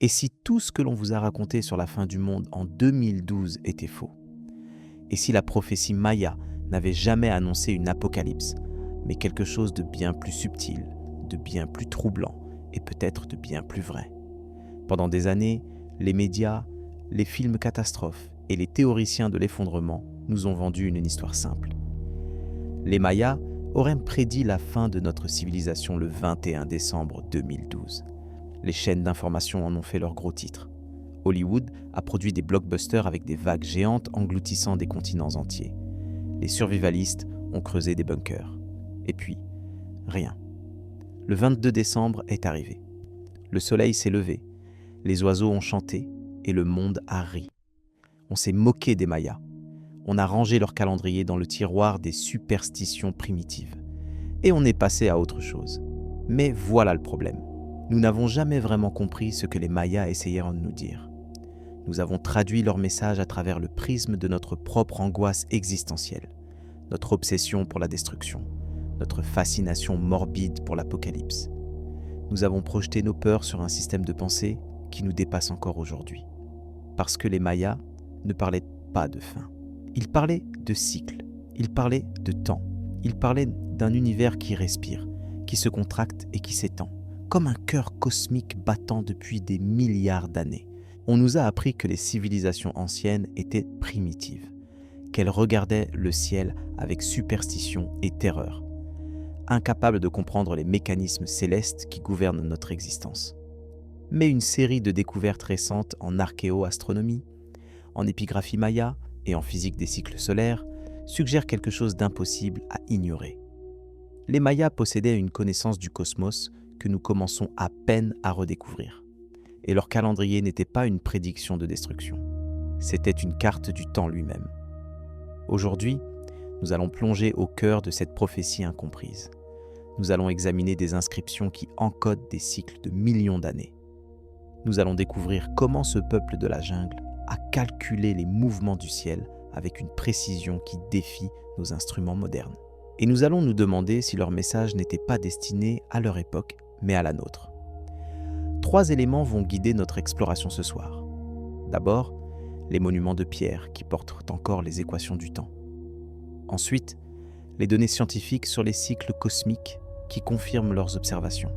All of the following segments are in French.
Et si tout ce que l'on vous a raconté sur la fin du monde en 2012 était faux? Et si la prophétie Maya n'avait jamais annoncé une apocalypse, mais quelque chose de bien plus subtil, de bien plus troublant et peut-être de bien plus vrai? Pendant des années, les médias, les films catastrophes et les théoriciens de l'effondrement nous ont vendu une histoire simple. Les Mayas auraient prédit la fin de notre civilisation le 21 décembre 2012. Les chaînes d'information en ont fait leur gros titre. Hollywood a produit des blockbusters avec des vagues géantes engloutissant des continents entiers. Les survivalistes ont creusé des bunkers. Et puis, rien. Le 22 décembre est arrivé. Le soleil s'est levé, les oiseaux ont chanté et le monde a ri. On s'est moqué des Mayas. On a rangé leur calendrier dans le tiroir des superstitions primitives. Et on est passé à autre chose. Mais voilà le problème. Nous n'avons jamais vraiment compris ce que les Mayas essayèrent de nous dire. Nous avons traduit leur message à travers le prisme de notre propre angoisse existentielle, notre obsession pour la destruction, notre fascination morbide pour l'apocalypse. Nous avons projeté nos peurs sur un système de pensée qui nous dépasse encore aujourd'hui. Parce que les Mayas ne parlaient pas de fin. Ils parlaient de cycle, ils parlaient de temps, ils parlaient d'un univers qui respire, qui se contracte et qui s'étend, comme un cœur cosmique battant depuis des milliards d'années. On nous a appris que les civilisations anciennes étaient primitives, qu'elles regardaient le ciel avec superstition et terreur, incapables de comprendre les mécanismes célestes qui gouvernent notre existence. Mais une série de découvertes récentes en archéo-astronomie, en épigraphie maya et en physique des cycles solaires suggèrent quelque chose d'impossible à ignorer. Les Mayas possédaient une connaissance du cosmos que nous commençons à peine à redécouvrir. Et leur calendrier n'était pas une prédiction de destruction. C'était une carte du temps lui-même. Aujourd'hui, nous allons plonger au cœur de cette prophétie incomprise. Nous allons examiner des inscriptions qui encodent des cycles de millions d'années. Nous allons découvrir comment ce peuple de la jungle a calculé les mouvements du ciel avec une précision qui défie nos instruments modernes. Et nous allons nous demander si leur message n'était pas destiné à leur époque, mais à la nôtre. 3 éléments vont guider notre exploration ce soir. D'abord, les monuments de pierre qui portent encore les équations du temps. Ensuite, les données scientifiques sur les cycles cosmiques qui confirment leurs observations.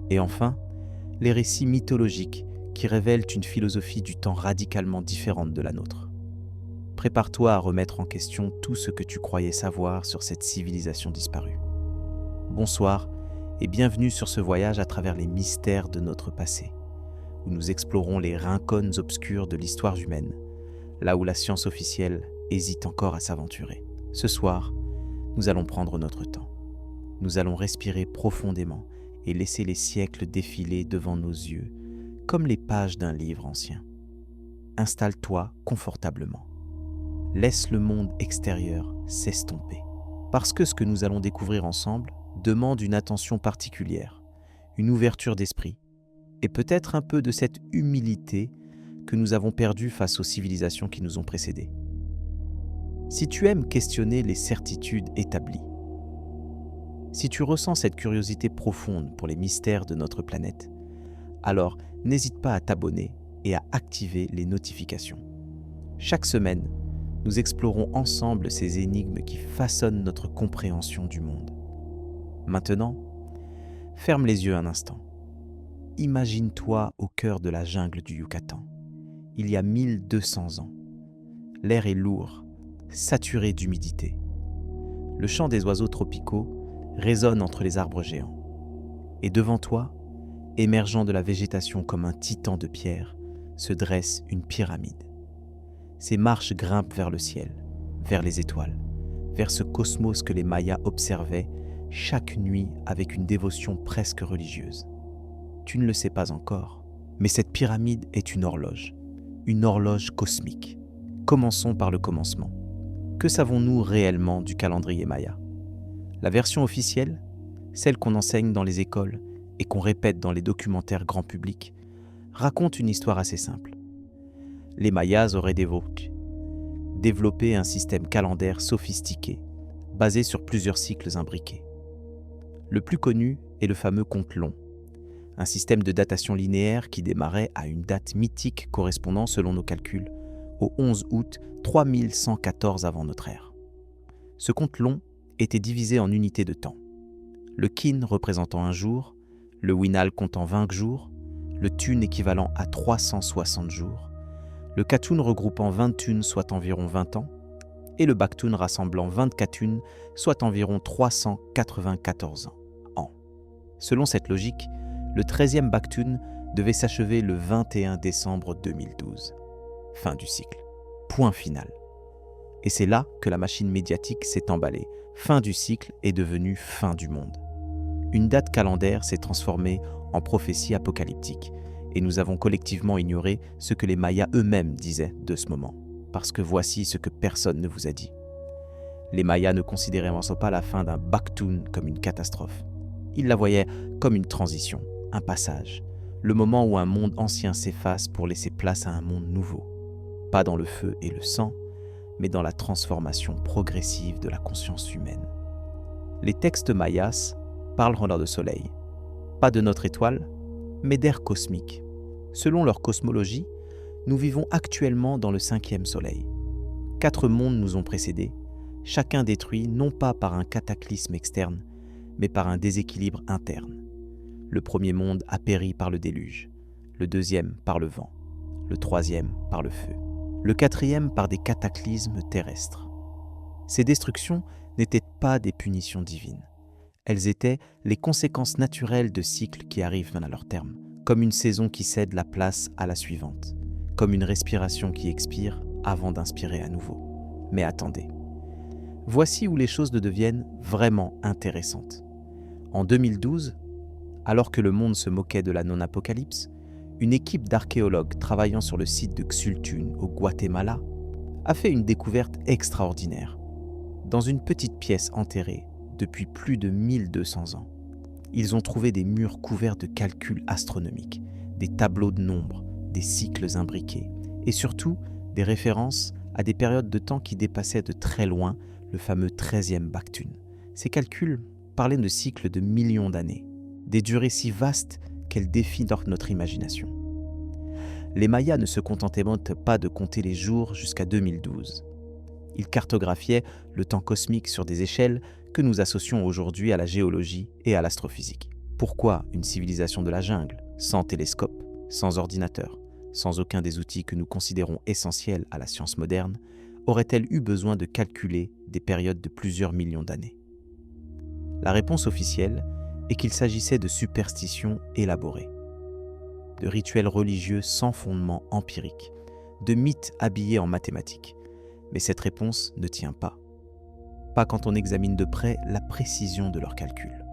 Et enfin, les récits mythologiques qui révèlent une philosophie du temps radicalement différente de la nôtre. Prépare-toi à remettre en question tout ce que tu croyais savoir sur cette civilisation disparue. Bonsoir et bienvenue sur ce voyage à travers les mystères de notre passé, où nous explorons les rincones obscures de l'histoire humaine, là où la science officielle hésite encore à s'aventurer. Ce soir, nous allons prendre notre temps. Nous allons respirer profondément et laisser les siècles défiler devant nos yeux, comme les pages d'un livre ancien. Installe-toi confortablement. Laisse le monde extérieur s'estomper. Parce que ce que nous allons découvrir ensemble demande une attention particulière, une ouverture d'esprit, et peut-être un peu de cette humilité que nous avons perdue face aux civilisations qui nous ont précédés. Si tu aimes questionner les certitudes établies, si tu ressens cette curiosité profonde pour les mystères de notre planète, alors n'hésite pas à t'abonner et à activer les notifications. Chaque semaine, nous explorons ensemble ces énigmes qui façonnent notre compréhension du monde. Maintenant, ferme les yeux un instant. Imagine-toi au cœur de la jungle du Yucatan. Il y a 1200 ans. L'air est lourd, saturé d'humidité. Le chant des oiseaux tropicaux résonne entre les arbres géants. Et devant toi, émergeant de la végétation comme un titan de pierre, se dresse une pyramide. Ses marches grimpent vers le ciel, vers les étoiles, vers ce cosmos que les Mayas observaient chaque nuit avec une dévotion presque religieuse. Tu ne le sais pas encore, mais cette pyramide est une horloge cosmique. Commençons par le commencement. Que savons-nous réellement du calendrier Maya? La version officielle, celle qu'on enseigne dans les écoles et qu'on répète dans les documentaires grand public, raconte une histoire assez simple. Les Mayas auraient développé un système calendaire sophistiqué, basé sur plusieurs cycles imbriqués. Le plus connu est le fameux compte long. un système de datation linéaire qui démarrait à une date mythique correspondant, selon nos calculs, au 11 août 3114 avant notre ère. Ce compte long était divisé en unités de temps. Le kin représentant un jour, le winal comptant 20 jours, le tun équivalent à 360 jours, le katun regroupant 20 tuns soit environ 20 ans, et le baktun rassemblant 24 tuns soit environ 394 ans. Selon cette logique, le 13e baktun devait s'achever le 21 décembre 2012. Fin du cycle. Point final. Et c'est là que la machine médiatique s'est emballée. Fin du cycle est devenue fin du monde. Une date calendaire s'est transformée en prophétie apocalyptique, et nous avons collectivement ignoré ce que les Mayas eux-mêmes disaient de ce moment. Parce que voici ce que personne ne vous a dit. Les Mayas ne considéraient vraiment pas la fin d'un baktun comme une catastrophe. Ils la voyaient comme une transition, un passage, le moment où un monde ancien s'efface pour laisser place à un monde nouveau. Pas dans le feu et le sang, mais dans la transformation progressive de la conscience humaine. Les textes mayas parlent de soleil, pas de notre étoile, mais d'ère cosmique. Selon leur cosmologie, nous vivons actuellement dans le 5e soleil. 4 mondes nous ont précédés, chacun détruit non pas par un cataclysme externe, mais par un déséquilibre interne. Le premier monde a péri par le déluge, le deuxième par le vent, le troisième par le feu, le quatrième par des cataclysmes terrestres. Ces destructions n'étaient pas des punitions divines. Elles étaient les conséquences naturelles de cycles qui arrivent à leur terme, comme une saison qui cède la place à la suivante, comme une respiration qui expire avant d'inspirer à nouveau. Mais attendez, voici où les choses deviennent vraiment intéressantes. En 2012, alors que le monde se moquait de la non-apocalypse, une équipe d'archéologues travaillant sur le site de Xultun au Guatemala a fait une découverte extraordinaire. Dans une petite pièce enterrée depuis plus de 1200 ans, ils ont trouvé des murs couverts de calculs astronomiques, des tableaux de nombres, des cycles imbriqués et surtout des références à des périodes de temps qui dépassaient de très loin le fameux 13e baktun. Ces calculs parlaient de cycles de millions d'années, des durées si vastes qu'elles défient notre imagination. Les Mayas ne se contentaient pas de compter les jours jusqu'à 2012. Ils cartographiaient le temps cosmique sur des échelles que nous associons aujourd'hui à la géologie et à l'astrophysique. Pourquoi une civilisation de la jungle, sans télescope, sans ordinateur, sans aucun des outils que nous considérons essentiels à la science moderne, aurait-elle eu besoin de calculer des périodes de plusieurs millions d'années ? La réponse officielle est qu'il s'agissait de superstitions élaborées, de rituels religieux sans fondement empirique, de mythes habillés en mathématiques. Mais cette réponse ne tient pas. Pas quand on examine de près la précision de leurs calculs.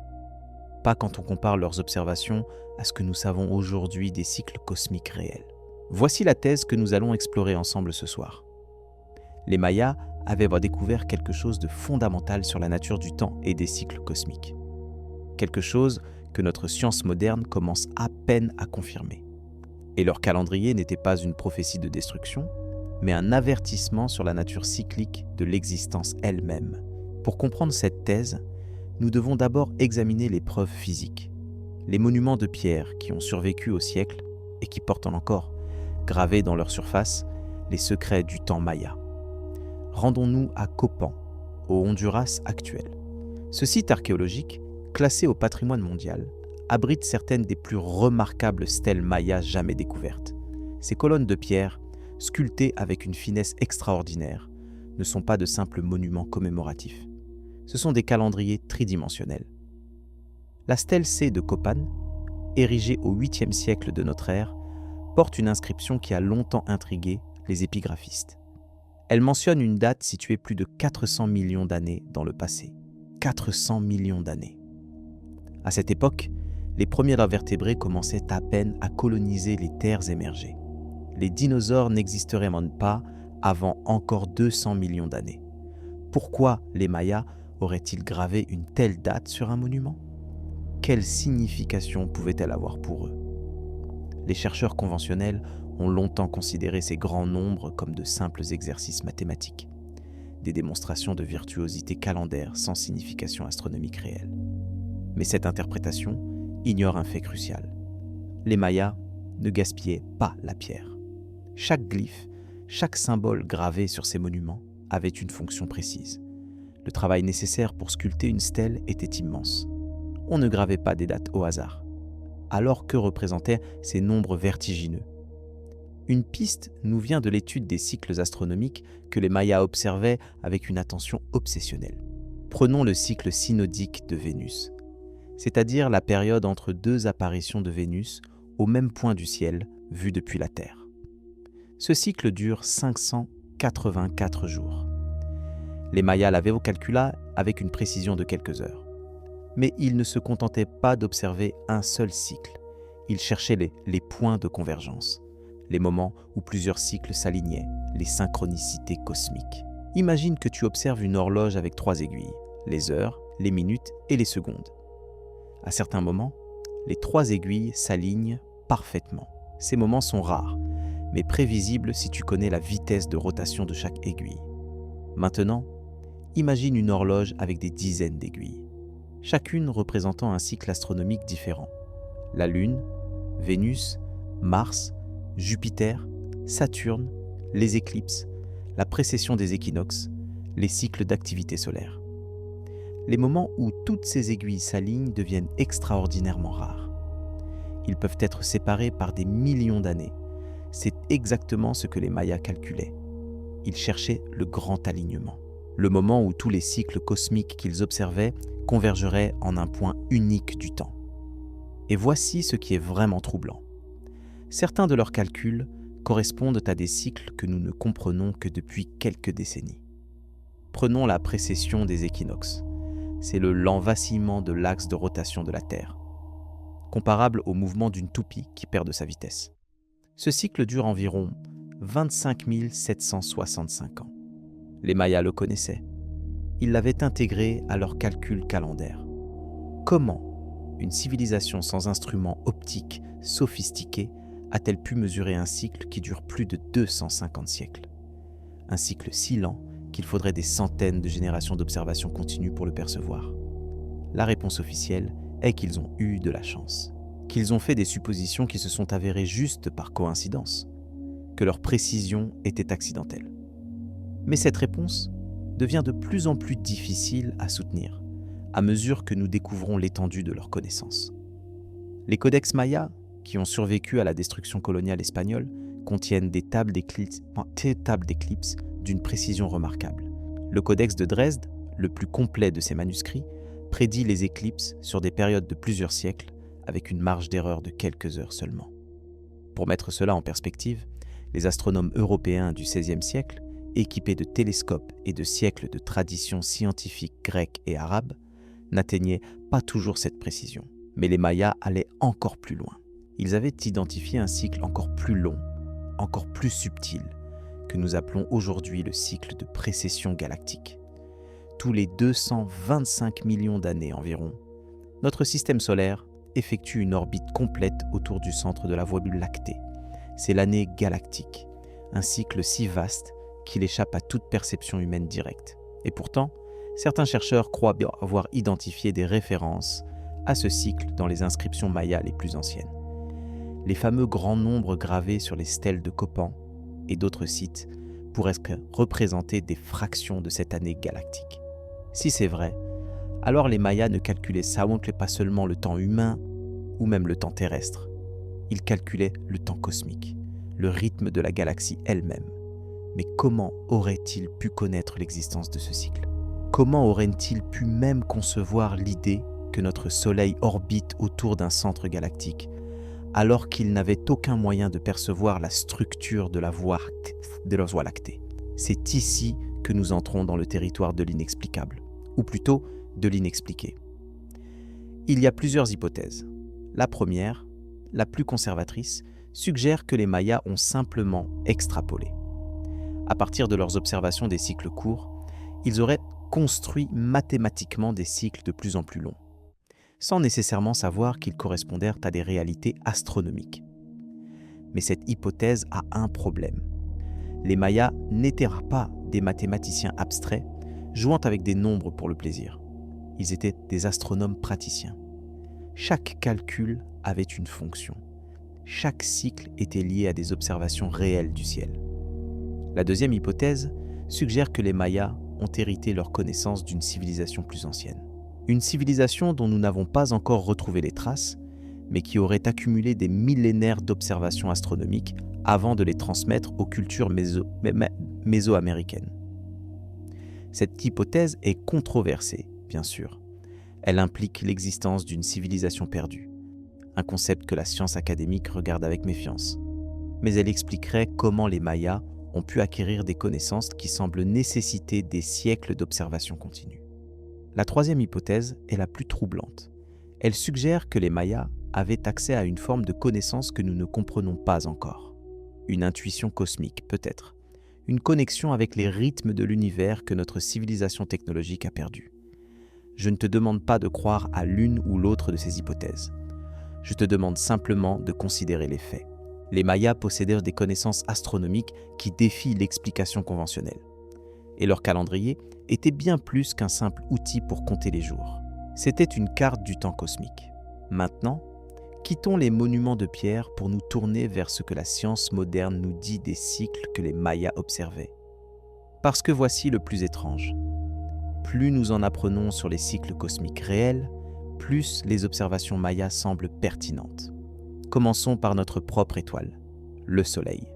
Pas quand on compare leurs observations à ce que nous savons aujourd'hui des cycles cosmiques réels. Voici la thèse que nous allons explorer ensemble ce soir. Les Mayas avaient découvert quelque chose de fondamental sur la nature du temps et des cycles cosmiques. Quelque chose que notre science moderne commence à peine à confirmer. Et leur calendrier n'était pas une prophétie de destruction, mais un avertissement sur la nature cyclique de l'existence elle-même. Pour comprendre cette thèse, nous devons d'abord examiner les preuves physiques, les monuments de pierre qui ont survécu au siècle et qui portent encore, gravés dans leur surface, les secrets du temps maya. Rendons-nous à Copan, au Honduras actuel. Ce site archéologique, classé au patrimoine mondial, abrite certaines des plus remarquables stèles mayas jamais découvertes. Ces colonnes de pierre, sculptées avec une finesse extraordinaire, ne sont pas de simples monuments commémoratifs. Ce sont des calendriers tridimensionnels. La stèle C de Copan, érigée au 8e siècle de notre ère, porte une inscription qui a longtemps intrigué les épigraphistes. Elle mentionne une date située plus de 400 millions d'années dans le passé. 400 millions d'années. À cette époque, les premiers invertébrés commençaient à peine à coloniser les terres émergées. Les dinosaures n'existeraient même pas avant encore 200 millions d'années. Pourquoi les Mayas auraient-ils gravé une telle date sur un monument ? Quelle signification pouvait-elle avoir pour eux ? Les chercheurs conventionnels ont longtemps considéré ces grands nombres comme de simples exercices mathématiques, des démonstrations de virtuosité calendaire sans signification astronomique réelle. Mais cette interprétation ignore un fait crucial. Les Mayas ne gaspillaient pas la pierre. Chaque glyphe, chaque symbole gravé sur ces monuments avait une fonction précise. Le travail nécessaire pour sculpter une stèle était immense. On ne gravait pas des dates au hasard. Alors que représentaient ces nombres vertigineux? Une piste nous vient de l'étude des cycles astronomiques que les Mayas observaient avec une attention obsessionnelle. Prenons le cycle synodique de Vénus, c'est-à-dire la période entre deux apparitions de Vénus au même point du ciel vu depuis la Terre. Ce cycle dure 584 jours. Les Mayas l'avaient calculé avec une précision de quelques heures. Mais ils ne se contentaient pas d'observer un seul cycle. Ils cherchaient les points de convergence, les moments où plusieurs cycles s'alignaient, les synchronicités cosmiques. Imagine que tu observes une horloge avec 3 aiguilles, les heures, les minutes et les secondes. À certains moments, les 3 aiguilles s'alignent parfaitement. Ces moments sont rares, mais prévisibles si tu connais la vitesse de rotation de chaque aiguille. Maintenant, imagine une horloge avec des dizaines d'aiguilles, chacune représentant un cycle astronomique différent. La Lune, Vénus, Mars, Jupiter, Saturne, les éclipses, la précession des équinoxes, les cycles d'activité solaire. Les moments où toutes ces aiguilles s'alignent deviennent extraordinairement rares. Ils peuvent être séparés par des millions d'années. C'est exactement ce que les Mayas calculaient. Ils cherchaient le grand alignement, le moment où tous les cycles cosmiques qu'ils observaient convergeraient en un point unique du temps. Et voici ce qui est vraiment troublant. Certains de leurs calculs correspondent à des cycles que nous ne comprenons que depuis quelques décennies. Prenons la précession des équinoxes. C'est le lent vacillement de l'axe de rotation de la Terre, comparable au mouvement d'une toupie qui perd de sa vitesse. Ce cycle dure environ 25 765 ans. Les Mayas le connaissaient. Ils l'avaient intégré à leur calcul calendaire. Comment une civilisation sans instruments optiques sophistiqués a-t-elle pu mesurer un cycle qui dure plus de 250 siècles? Un cycle si lent qu'il faudrait des centaines de générations d'observations continues pour le percevoir. La réponse officielle est qu'ils ont eu de la chance, qu'ils ont fait des suppositions qui se sont avérées justes par coïncidence, que leur précision était accidentelle. Mais cette réponse devient de plus en plus difficile à soutenir, à mesure que nous découvrons l'étendue de leurs connaissances. Les codex mayas, qui ont survécu à la destruction coloniale espagnole, contiennent des tables d'éclipses d'une précision remarquable. Le codex de Dresde, le plus complet de ces manuscrits, prédit les éclipses sur des périodes de plusieurs siècles, avec une marge d'erreur de quelques heures seulement. Pour mettre cela en perspective, les astronomes européens du XVIe siècle, équipés de télescopes et de siècles de traditions scientifiques grecques et arabes, n'atteignaient pas toujours cette précision. Mais les Mayas allaient encore plus loin. Ils avaient identifié un cycle encore plus long, encore plus subtil, que nous appelons aujourd'hui le cycle de précession galactique. Tous les 225 millions d'années environ, notre système solaire effectue une orbite complète autour du centre de la Voie lactée. C'est l'année galactique, un cycle si vaste qu'il échappe à toute perception humaine directe. Et pourtant, certains chercheurs croient avoir identifié des références à ce cycle dans les inscriptions mayas les plus anciennes. Les fameux grands nombres gravés sur les stèles de Copan et d'autres sites pourraient représenter des fractions de cette année galactique. Si c'est vrai, alors les Mayas ne calculaient pas seulement le temps humain ou même le temps terrestre. Ils calculaient le temps cosmique, le rythme de la galaxie elle-même. Mais comment auraient-ils pu connaître l'existence de ce cycle? Comment auraient-ils pu même concevoir l'idée que notre Soleil orbite autour d'un centre galactique, alors qu'ils n'avaient aucun moyen de percevoir la structure de la Voie lactée? C'est ici que nous entrons dans le territoire de l'inexplicable, ou plutôt de l'inexpliqué. Il y a plusieurs hypothèses. La première, la plus conservatrice, suggère que les Mayas ont simplement extrapolé. À partir de leurs observations des cycles courts, ils auraient construit mathématiquement des cycles de plus en plus longs, sans nécessairement savoir qu'ils correspondèrent à des réalités astronomiques. Mais cette hypothèse a un problème. Les Mayas n'étaient pas des mathématiciens abstraits, jouant avec des nombres pour le plaisir. Ils étaient des astronomes praticiens. Chaque calcul avait une fonction, chaque cycle était lié à des observations réelles du ciel. La deuxième hypothèse suggère que les Mayas ont hérité leur connaissance d'une civilisation plus ancienne. Une civilisation dont nous n'avons pas encore retrouvé les traces, mais qui aurait accumulé des millénaires d'observations astronomiques avant de les transmettre aux cultures mésoaméricaines. Cette hypothèse est controversée, bien sûr. Elle implique l'existence d'une civilisation perdue, un concept que la science académique regarde avec méfiance. Mais elle expliquerait comment les Mayas ont pu acquérir des connaissances qui semblent nécessiter des siècles d'observation continue. La troisième hypothèse est la plus troublante. Elle suggère que les Mayas avaient accès à une forme de connaissance que nous ne comprenons pas encore. Une intuition cosmique, peut-être. Une connexion avec les rythmes de l'univers que notre civilisation technologique a perdu. Je ne te demande pas de croire à l'une ou l'autre de ces hypothèses. Je te demande simplement de considérer les faits. Les Mayas possédaient des connaissances astronomiques qui défient l'explication conventionnelle. Et leur calendrier était bien plus qu'un simple outil pour compter les jours. C'était une carte du temps cosmique. Maintenant, quittons les monuments de pierre pour nous tourner vers ce que la science moderne nous dit des cycles que les Mayas observaient. Parce que voici le plus étrange. Plus nous en apprenons sur les cycles cosmiques réels, plus les observations mayas semblent pertinentes. Commençons par notre propre étoile, le Soleil.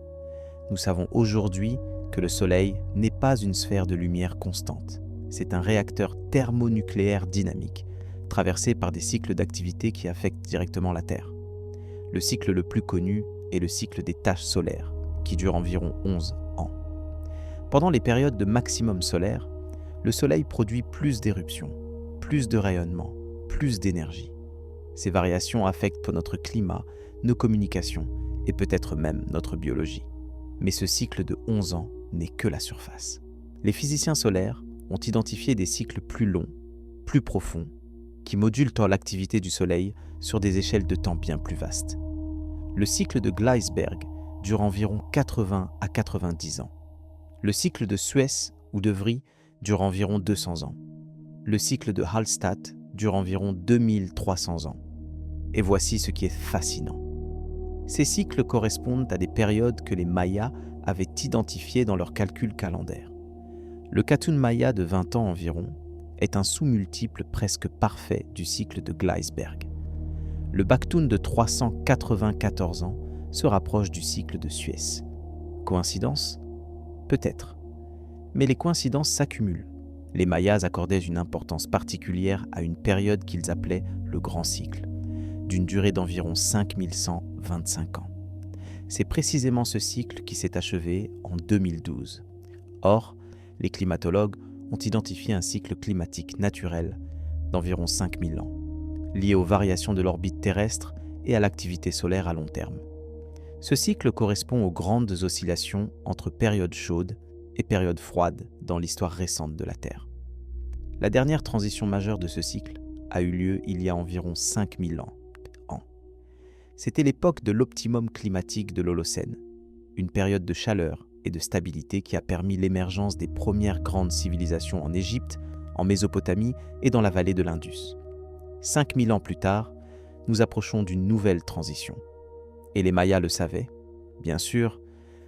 Nous savons aujourd'hui que le Soleil n'est pas une sphère de lumière constante. C'est un réacteur thermonucléaire dynamique, traversé par des cycles d'activité qui affectent directement la Terre. Le cycle le plus connu est le cycle des taches solaires, qui dure environ 11 ans. Pendant les périodes de maximum solaire, le Soleil produit plus d'éruptions, plus de rayonnement, plus d'énergie. Ces variations affectent notre climat, nos communications et peut-être même notre biologie. Mais ce cycle de 11 ans n'est que la surface. Les physiciens solaires ont identifié des cycles plus longs, plus profonds, qui modulent l'activité du Soleil sur des échelles de temps bien plus vastes. Le cycle de Gleisberg dure environ 80 à 90 ans. Le cycle de Suess ou de Vries dure environ 200 ans. Le cycle de Hallstatt dure environ 2300 ans. Et voici ce qui est fascinant. Ces cycles correspondent à des périodes que les Mayas avaient identifiées dans leurs calculs calendaires. Le Katun Maya de 20 ans environ est un sous-multiple presque parfait du cycle de Gleisberg. Le Baktun de 394 ans se rapproche du cycle de Suess. Coïncidence ? Peut-être. Mais les coïncidences s'accumulent. Les Mayas accordaient une importance particulière à une période qu'ils appelaient le Grand Cycle, d'une durée d'environ 5125 ans. C'est précisément ce cycle qui s'est achevé en 2012. Or, les climatologues ont identifié un cycle climatique naturel d'environ 5000 ans, lié aux variations de l'orbite terrestre et à l'activité solaire à long terme. Ce cycle correspond aux grandes oscillations entre périodes chaudes et périodes froides dans l'histoire récente de la Terre. La dernière transition majeure de ce cycle a eu lieu il y a environ 5000 ans. C'était l'époque de l'optimum climatique de l'Holocène, une période de chaleur et de stabilité qui a permis l'émergence des premières grandes civilisations en Égypte, en Mésopotamie et dans la vallée de l'Indus. 5000 ans plus tard, nous approchons d'une nouvelle transition. Et les Mayas le savaient. Bien sûr,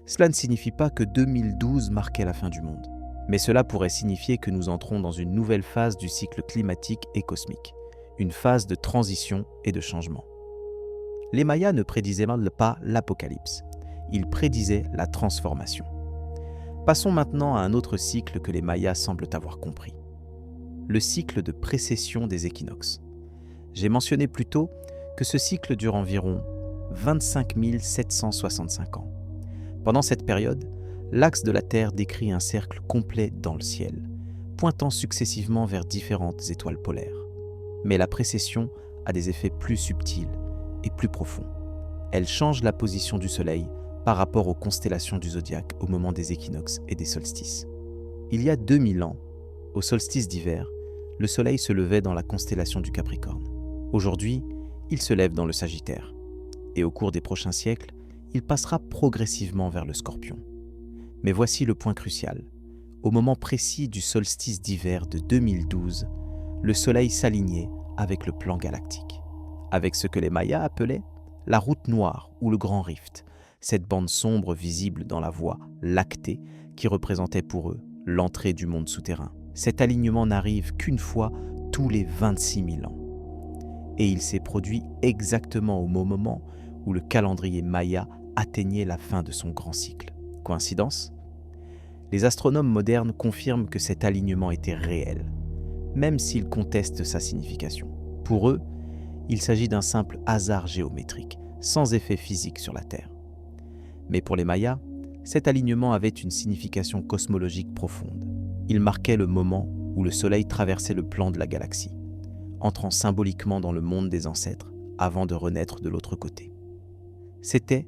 cela ne signifie pas que 2012 marquait la fin du monde, mais cela pourrait signifier que nous entrons dans une nouvelle phase du cycle climatique et cosmique, une phase de transition et de changement. Les Mayas ne prédisaient pas l'apocalypse, ils prédisaient la transformation. Passons maintenant à un autre cycle que les Mayas semblent avoir compris. Le cycle de précession des équinoxes. J'ai mentionné plus tôt que ce cycle dure environ 25 765 ans. Pendant cette période, l'axe de la Terre décrit un cercle complet dans le ciel, pointant successivement vers différentes étoiles polaires. Mais la précession a des effets plus subtils et plus profonds. Elle change la position du Soleil par rapport aux constellations du zodiaque au moment des équinoxes et des solstices. Il y a 2000 ans, au solstice d'hiver, le Soleil se levait dans la constellation du Capricorne. Aujourd'hui, il se lève dans le Sagittaire. Et au cours des prochains siècles, il passera progressivement vers le Scorpion. Mais voici le point crucial. Au moment précis du solstice d'hiver de 2012, le Soleil s'alignait avec le plan galactique, avec ce que les Mayas appelaient la route noire ou le grand rift, cette bande sombre visible dans la voie lactée qui représentait pour eux l'entrée du monde souterrain. Cet alignement n'arrive qu'une fois tous les 26 000 ans. Et il s'est produit exactement au moment où le calendrier Maya atteignait la fin de son grand cycle. Coïncidence ? Les astronomes modernes confirment que cet alignement était réel, même s'ils contestent sa signification. Pour eux, il s'agit d'un simple hasard géométrique, sans effet physique sur la Terre. Mais pour les Mayas, cet alignement avait une signification cosmologique profonde. Il marquait le moment où le Soleil traversait le plan de la galaxie, entrant symboliquement dans le monde des ancêtres avant de renaître de l'autre côté. C'était,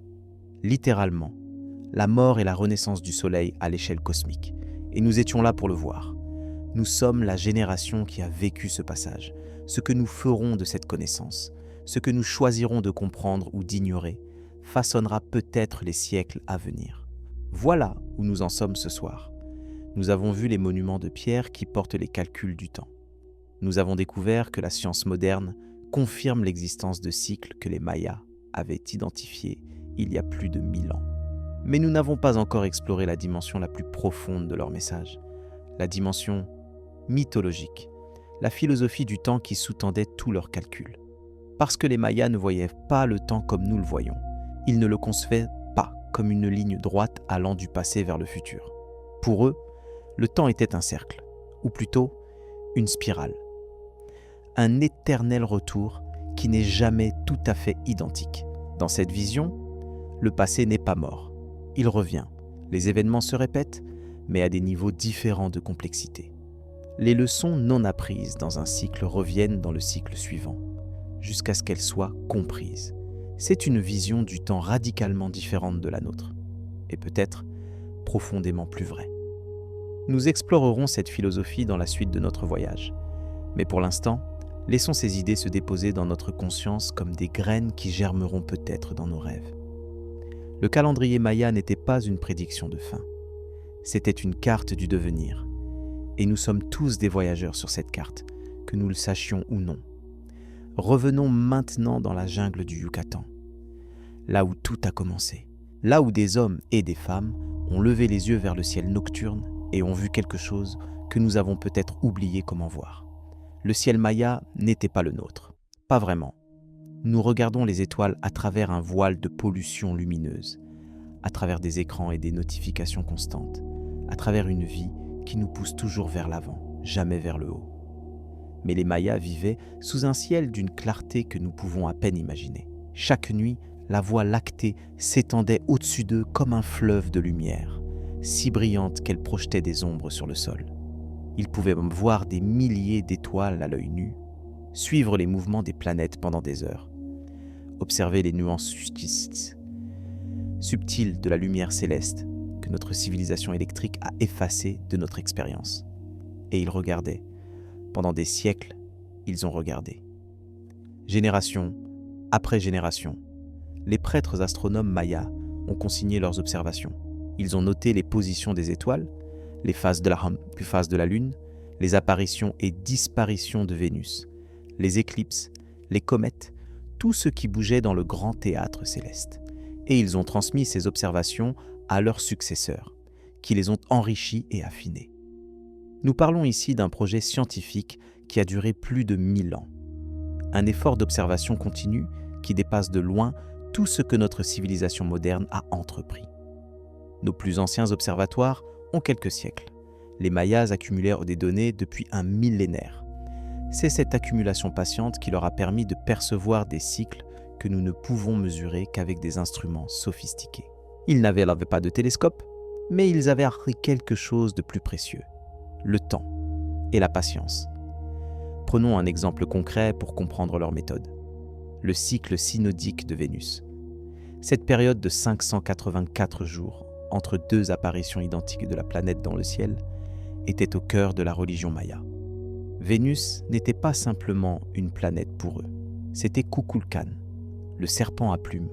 littéralement, la mort et la renaissance du Soleil à l'échelle cosmique, et nous étions là pour le voir. Nous sommes la génération qui a vécu ce passage. Ce que nous ferons de cette connaissance, ce que nous choisirons de comprendre ou d'ignorer, façonnera peut-être les siècles à venir. Voilà où nous en sommes ce soir. Nous avons vu les monuments de pierre qui portent les calculs du temps. Nous avons découvert que la science moderne confirme l'existence de cycles que les Mayas avaient identifiés il y a plus de 1000 ans. Mais nous n'avons pas encore exploré la dimension la plus profonde de leur message, la dimension mythologique, la philosophie du temps qui sous-tendait tous leurs calculs. Parce que les Mayas ne voyaient pas le temps comme nous le voyons, ils ne le concevaient pas comme une ligne droite allant du passé vers le futur. Pour eux, le temps était un cercle, ou plutôt une spirale. Un éternel retour qui n'est jamais tout à fait identique. Dans cette vision, le passé n'est pas mort. Il revient. Les événements se répètent, mais à des niveaux différents de complexité. Les leçons non apprises dans un cycle reviennent dans le cycle suivant, jusqu'à ce qu'elles soient comprises. C'est une vision du temps radicalement différente de la nôtre, et peut-être profondément plus vraie. Nous explorerons cette philosophie dans la suite de notre voyage, mais pour l'instant, laissons ces idées se déposer dans notre conscience comme des graines qui germeront peut-être dans nos rêves. Le calendrier Maya n'était pas une prédiction de fin, c'était une carte du devenir. Et nous sommes tous des voyageurs sur cette carte, que nous le sachions ou non. Revenons maintenant dans la jungle du Yucatan, là où tout a commencé, là où des hommes et des femmes ont levé les yeux vers le ciel nocturne et ont vu quelque chose que nous avons peut-être oublié comment voir. Le ciel Maya n'était pas le nôtre, pas vraiment. Nous regardons les étoiles à travers un voile de pollution lumineuse, à travers des écrans et des notifications constantes, à travers une vie qui nous pousse toujours vers l'avant, jamais vers le haut. Mais les Mayas vivaient sous un ciel d'une clarté que nous pouvons à peine imaginer. Chaque nuit, la voie lactée s'étendait au-dessus d'eux comme un fleuve de lumière, si brillante qu'elle projetait des ombres sur le sol. Ils pouvaient voir des milliers d'étoiles à l'œil nu, suivre les mouvements des planètes pendant des heures, observer les nuances subtiles de la lumière céleste que notre civilisation électrique a effacée de notre expérience. Et ils regardaient. Pendant des siècles, ils ont regardé. Génération après génération, les prêtres astronomes mayas ont consigné leurs observations. Ils ont noté les positions des étoiles, les phases de la Lune, les apparitions et disparitions de Vénus, les éclipses, les comètes, tout ce qui bougeait dans le grand théâtre céleste. Et ils ont transmis ces observations à leurs successeurs, qui les ont enrichis et affinés. Nous parlons ici d'un projet scientifique qui a duré plus de 1000 ans. Un effort d'observation continue qui dépasse de loin tout ce que notre civilisation moderne a entrepris. Nos plus anciens observatoires ont quelques siècles. Les Mayas accumulèrent des données depuis un millénaire. C'est cette accumulation patiente qui leur a permis de percevoir des cycles que nous ne pouvons mesurer qu'avec des instruments sophistiqués. Ils n'avaient pas de télescope, mais ils avaient appris quelque chose de plus précieux, le temps et la patience. Prenons un exemple concret pour comprendre leur méthode. Le cycle synodique de Vénus. Cette période de 584 jours entre deux apparitions identiques de la planète dans le ciel était au cœur de la religion maya. Vénus n'était pas simplement une planète pour eux, c'était Kukulkan, le serpent à plumes,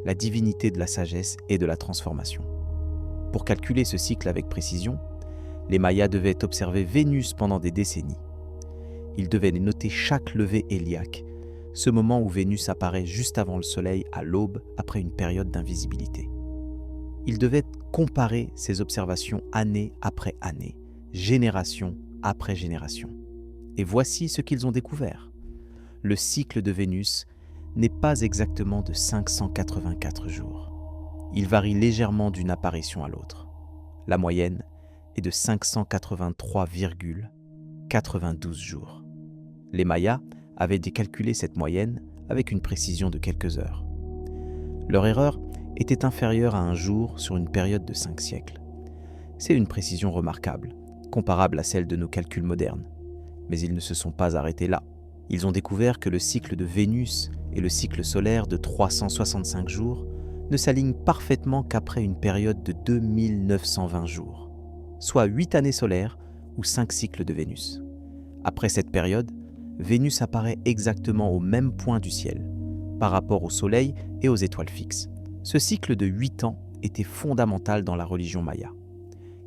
la divinité de la sagesse et de la transformation. Pour calculer ce cycle avec précision, les Mayas devaient observer Vénus pendant des décennies. Ils devaient noter chaque levée héliaque, ce moment où Vénus apparaît juste avant le Soleil à l'aube après une période d'invisibilité. Ils devaient comparer ces observations année après année, génération après génération. Et voici ce qu'ils ont découvert. Le cycle de Vénus n'est pas exactement de 584 jours. Il varie légèrement d'une apparition à l'autre. La moyenne est de 583,92 jours. Les Mayas avaient décalculé cette moyenne avec une précision de quelques heures. Leur erreur était inférieure à un jour sur une période de 5 siècles. C'est une précision remarquable, comparable à celle de nos calculs modernes. Mais ils ne se sont pas arrêtés là. Ils ont découvert que le cycle de Vénus et le cycle solaire de 365 jours ne s'alignent parfaitement qu'après une période de 2920 jours, soit 8 années solaires ou 5 cycles de Vénus. Après cette période, Vénus apparaît exactement au même point du ciel, par rapport au Soleil et aux étoiles fixes. Ce cycle de 8 ans était fondamental dans la religion maya.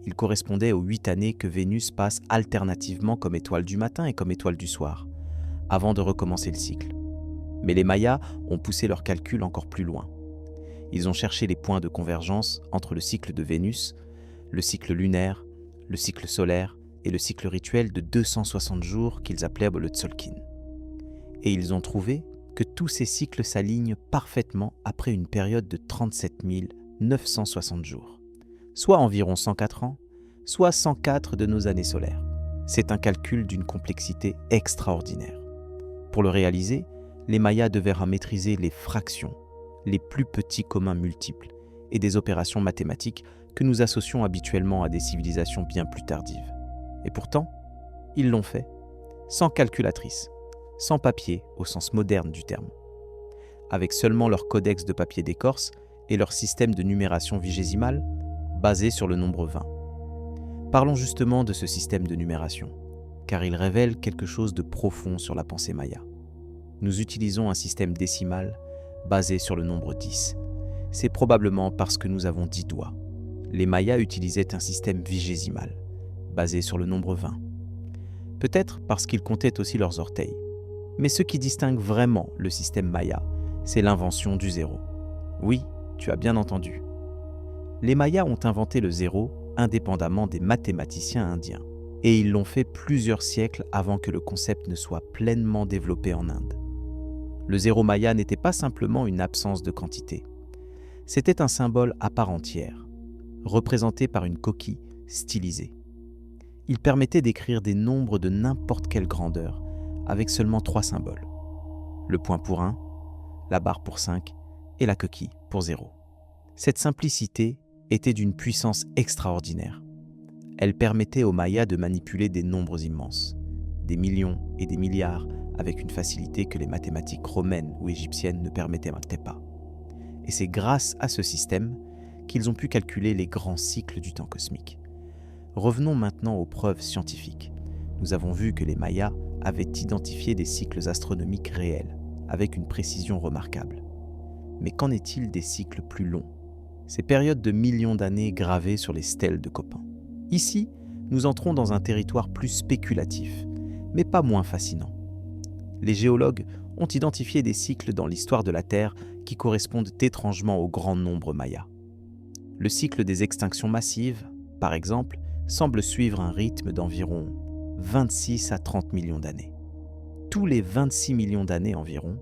Il correspondait aux 8 années que Vénus passe alternativement comme étoile du matin et comme étoile du soir, avant de recommencer le cycle. Mais les Mayas ont poussé leurs calculs encore plus loin. Ils ont cherché les points de convergence entre le cycle de Vénus, le cycle lunaire, le cycle solaire et le cycle rituel de 260 jours qu'ils appelaient le Tzolkin. Et ils ont trouvé que tous ces cycles s'alignent parfaitement après une période de 37 960 jours, soit environ 104 ans, soit 104 de nos années solaires. C'est un calcul d'une complexité extraordinaire. Pour le réaliser, les Mayas devaient maîtriser les fractions, les plus petits communs multiples et des opérations mathématiques que nous associons habituellement à des civilisations bien plus tardives. Et pourtant, ils l'ont fait, sans calculatrice, sans papier au sens moderne du terme, avec seulement leur codex de papier d'écorce et leur système de numération vigésimale basé sur le nombre 20. Parlons justement de ce système de numération, car il révèle quelque chose de profond sur la pensée maya. Nous utilisons un système décimal basé sur le nombre 10. C'est probablement parce que nous avons 10 doigts. Les Mayas utilisaient un système vigésimal, basé sur le nombre 20. Peut-être parce qu'ils comptaient aussi leurs orteils. Mais ce qui distingue vraiment le système Maya, c'est l'invention du zéro. Oui, tu as bien entendu. Les Mayas ont inventé le zéro indépendamment des mathématiciens indiens. Et ils l'ont fait plusieurs siècles avant que le concept ne soit pleinement développé en Inde. Le zéro maya n'était pas simplement une absence de quantité. C'était un symbole à part entière, représenté par une coquille stylisée. Il permettait d'écrire des nombres de n'importe quelle grandeur, avec seulement 3 symboles. Le point pour 1, la barre pour 5 et la coquille pour 0. Cette simplicité était d'une puissance extraordinaire. Elle permettait aux Mayas de manipuler des nombres immenses, des millions et des milliards, avec une facilité que les mathématiques romaines ou égyptiennes ne permettaient pas. Et c'est grâce à ce système qu'ils ont pu calculer les grands cycles du temps cosmique. Revenons maintenant aux preuves scientifiques. Nous avons vu que les Mayas avaient identifié des cycles astronomiques réels, avec une précision remarquable. Mais qu'en est-il des cycles plus longs? Ces périodes de millions d'années gravées sur les stèles de copains. Ici, nous entrons dans un territoire plus spéculatif, mais pas moins fascinant. Les géologues ont identifié des cycles dans l'histoire de la Terre qui correspondent étrangement au grand nombre maya. Le cycle des extinctions massives, par exemple, semble suivre un rythme d'environ 26 à 30 millions d'années. Tous les 26 millions d'années environ,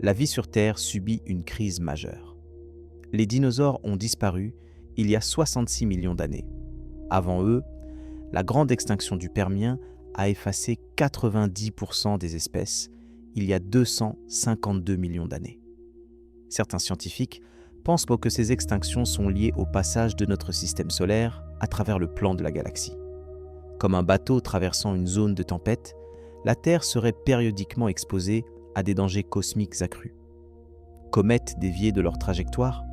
la vie sur Terre subit une crise majeure. Les dinosaures ont disparu il y a 66 millions d'années. Avant eux, la grande extinction du Permien a effacé 90% des espèces il y a 252 millions d'années. Certains scientifiques pensent que ces extinctions sont liées au passage de notre système solaire à travers le plan de la galaxie. Comme un bateau traversant une zone de tempête, la Terre serait périodiquement exposée à des dangers cosmiques accrus. Comètes déviées de leur trajectoire,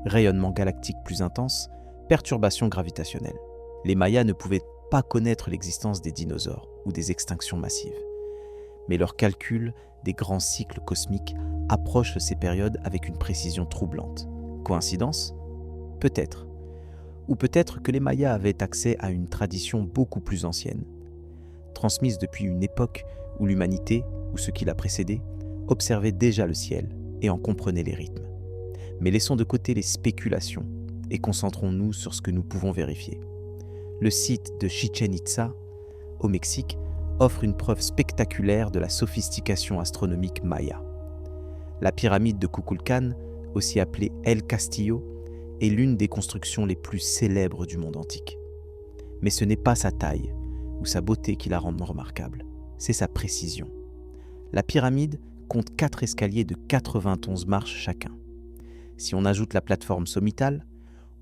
rayonnement galactique plus intense, perturbations gravitationnelles. Les Mayas ne pouvaient pas connaître l'existence des dinosaures ou des extinctions massives. Mais leur calcul des grands cycles cosmiques approche ces périodes avec une précision troublante. Coïncidence? Peut-être. Ou peut-être que les Mayas avaient accès à une tradition beaucoup plus ancienne, transmise depuis une époque où l'humanité, ou ce qui l'a précédé, observaient déjà le ciel et en comprenaient les rythmes. Mais laissons de côté les spéculations et concentrons-nous sur ce que nous pouvons vérifier. Le site de Chichén Itzá, au Mexique, offre une preuve spectaculaire de la sophistication astronomique maya. La pyramide de Kukulcán, aussi appelée El Castillo, est l'une des constructions les plus célèbres du monde antique. Mais ce n'est pas sa taille ou sa beauté qui la rendent remarquable, c'est sa précision. La pyramide compte 4 escaliers de 91 marches chacun. Si on ajoute la plateforme sommitale,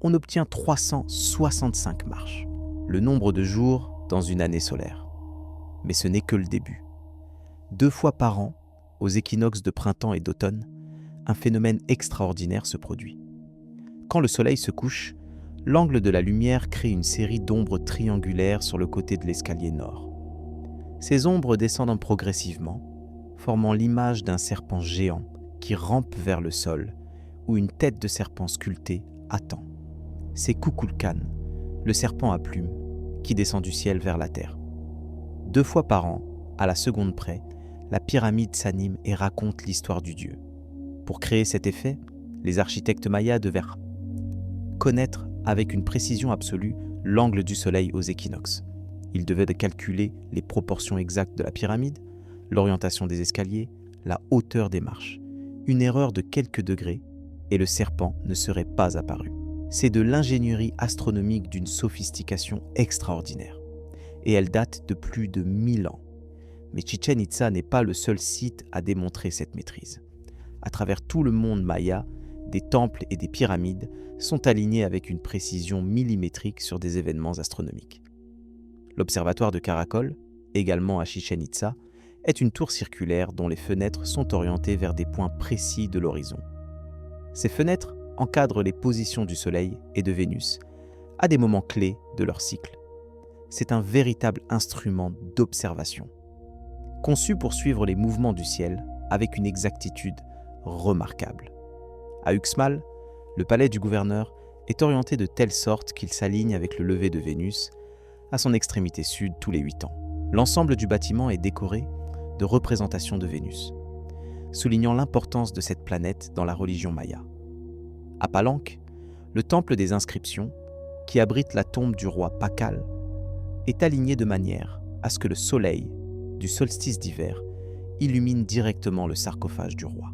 on obtient 365 marches, le nombre de jours dans une année solaire. Mais ce n'est que le début. 2 fois par an, aux équinoxes de printemps et d'automne, un phénomène extraordinaire se produit. Quand le soleil se couche, l'angle de la lumière crée une série d'ombres triangulaires sur le côté de l'escalier nord. Ces ombres descendent progressivement, formant l'image d'un serpent géant qui rampe vers le sol, où une tête de serpent sculptée attend. C'est Kukulcán, le serpent à plumes, qui descend du ciel vers la terre. 2 fois par an, à la seconde près, la pyramide s'anime et raconte l'histoire du dieu. Pour créer cet effet, les architectes mayas devaient connaître avec une précision absolue l'angle du soleil aux équinoxes. Ils devaient calculer les proportions exactes de la pyramide, l'orientation des escaliers, la hauteur des marches. Une erreur de quelques degrés et le serpent ne serait pas apparu. C'est de l'ingénierie astronomique d'une sophistication extraordinaire. Et elle date de plus de 1000 ans. Mais Chichén Itzá n'est pas le seul site à démontrer cette maîtrise. À travers tout le monde maya, des temples et des pyramides sont alignés avec une précision millimétrique sur des événements astronomiques. L'observatoire de Caracol, également à Chichén Itzá, est une tour circulaire dont les fenêtres sont orientées vers des points précis de l'horizon. Ces fenêtres encadrent les positions du Soleil et de Vénus à des moments clés de leur cycle. C'est un véritable instrument d'observation, conçu pour suivre les mouvements du ciel avec une exactitude remarquable. À Uxmal, le palais du gouverneur est orienté de telle sorte qu'il s'aligne avec le lever de Vénus à son extrémité sud tous les 8 ans. L'ensemble du bâtiment est décoré de représentations de Vénus, soulignant l'importance de cette planète dans la religion maya. À Palenque, le temple des inscriptions, qui abrite la tombe du roi Pakal, est aligné de manière à ce que le soleil du solstice d'hiver illumine directement le sarcophage du roi.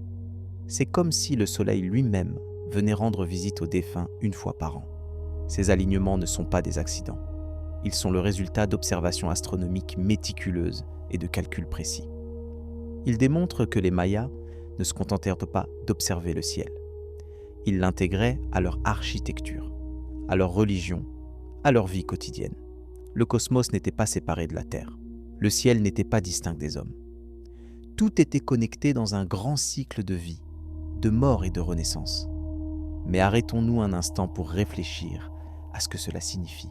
C'est comme si le soleil lui-même venait rendre visite aux défunts une fois par an. Ces alignements ne sont pas des accidents. Ils sont le résultat d'observations astronomiques méticuleuses et de calculs précis. Ils démontrent que les Mayas ne se contentèrent pas d'observer le ciel. Ils l'intégraient à leur architecture, à leur religion, à leur vie quotidienne. Le cosmos n'était pas séparé de la Terre. Le ciel n'était pas distinct des hommes. Tout était connecté dans un grand cycle de vie, de mort et de renaissance. Mais arrêtons-nous un instant pour réfléchir à ce que cela signifie.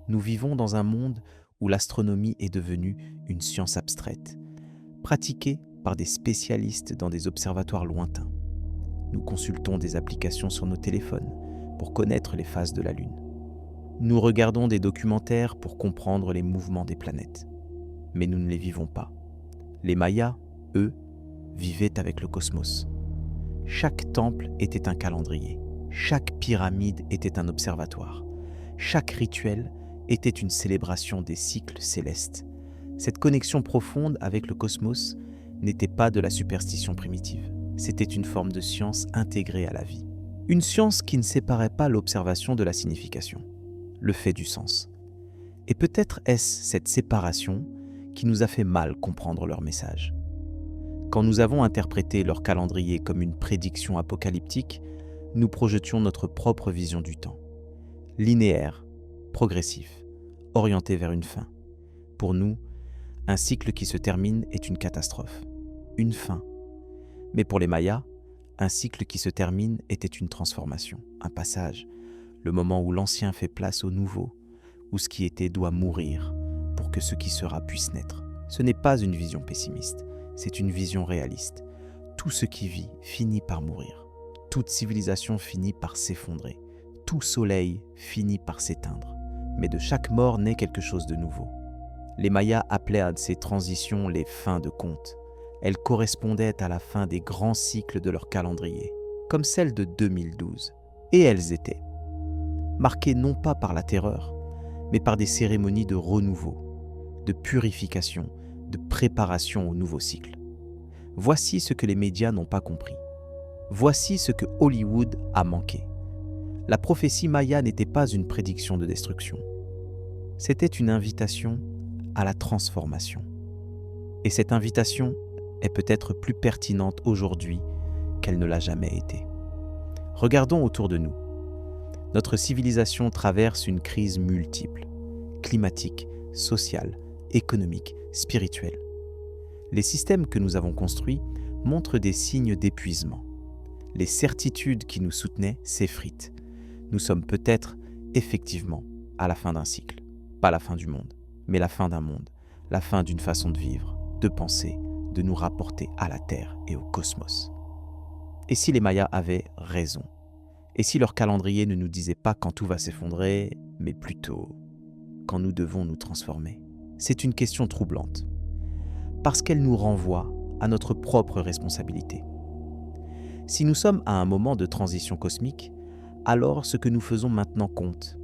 Nous vivons dans un monde où l'astronomie est devenue une science abstraite, pratiquée par des spécialistes dans des observatoires lointains. Nous consultons des applications sur nos téléphones pour connaître les phases de la Lune. Nous regardons des documentaires pour comprendre les mouvements des planètes. Mais nous ne les vivons pas. Les Mayas, eux, vivaient avec le cosmos. Chaque temple était un calendrier. Chaque pyramide était un observatoire. Chaque rituel était une célébration des cycles célestes. Cette connexion profonde avec le cosmos n'était pas de la superstition primitive. C'était une forme de science intégrée à la vie. Une science qui ne séparait pas l'observation de la signification, le fait du sens. Et peut-être est-ce cette séparation qui nous a fait mal comprendre leur message. Quand nous avons interprété leur calendrier comme une prédiction apocalyptique, nous projetions notre propre vision du temps. Linéaire, progressif, orienté vers une fin. Pour nous, un cycle qui se termine est une catastrophe, une fin. Mais pour les Mayas, un cycle qui se termine était une transformation, un passage, le moment où l'ancien fait place au nouveau, où ce qui était doit mourir pour que ce qui sera puisse naître. Ce n'est pas une vision pessimiste, c'est une vision réaliste. Tout ce qui vit finit par mourir. Toute civilisation finit par s'effondrer. Tout soleil finit par s'éteindre. Mais de chaque mort naît quelque chose de nouveau. Les Mayas appelaient à ces transitions les fins de compte, Elles correspondaient à la fin des grands cycles de leur calendrier, comme celle de 2012. Et elles étaient marquées non pas par la terreur, mais par des cérémonies de renouveau, de purification, de préparation au nouveau cycle. Voici ce que les médias n'ont pas compris. Voici ce que Hollywood a manqué. La prophétie Maya n'était pas une prédiction de destruction. C'était une invitation à la transformation. Et cette invitation est peut-être plus pertinente aujourd'hui qu'elle ne l'a jamais été. Regardons autour de nous. Notre civilisation traverse une crise multiple, climatique, sociale, économique, spirituelle. Les systèmes que nous avons construits montrent des signes d'épuisement. Les certitudes qui nous soutenaient s'effritent. Nous sommes peut-être, effectivement, à la fin d'un cycle. Pas la fin du monde, mais la fin d'un monde, la fin d'une façon de vivre, de penser, de nous rapporter à la Terre et au cosmos. Et si les Mayas avaient raison? Et si leur calendrier ne nous disait pas quand tout va s'effondrer, mais plutôt quand nous devons nous transformer? C'est une question troublante, parce qu'elle nous renvoie à notre propre responsabilité. Si nous sommes à un moment de transition cosmique, alors ce que nous faisons maintenant compte.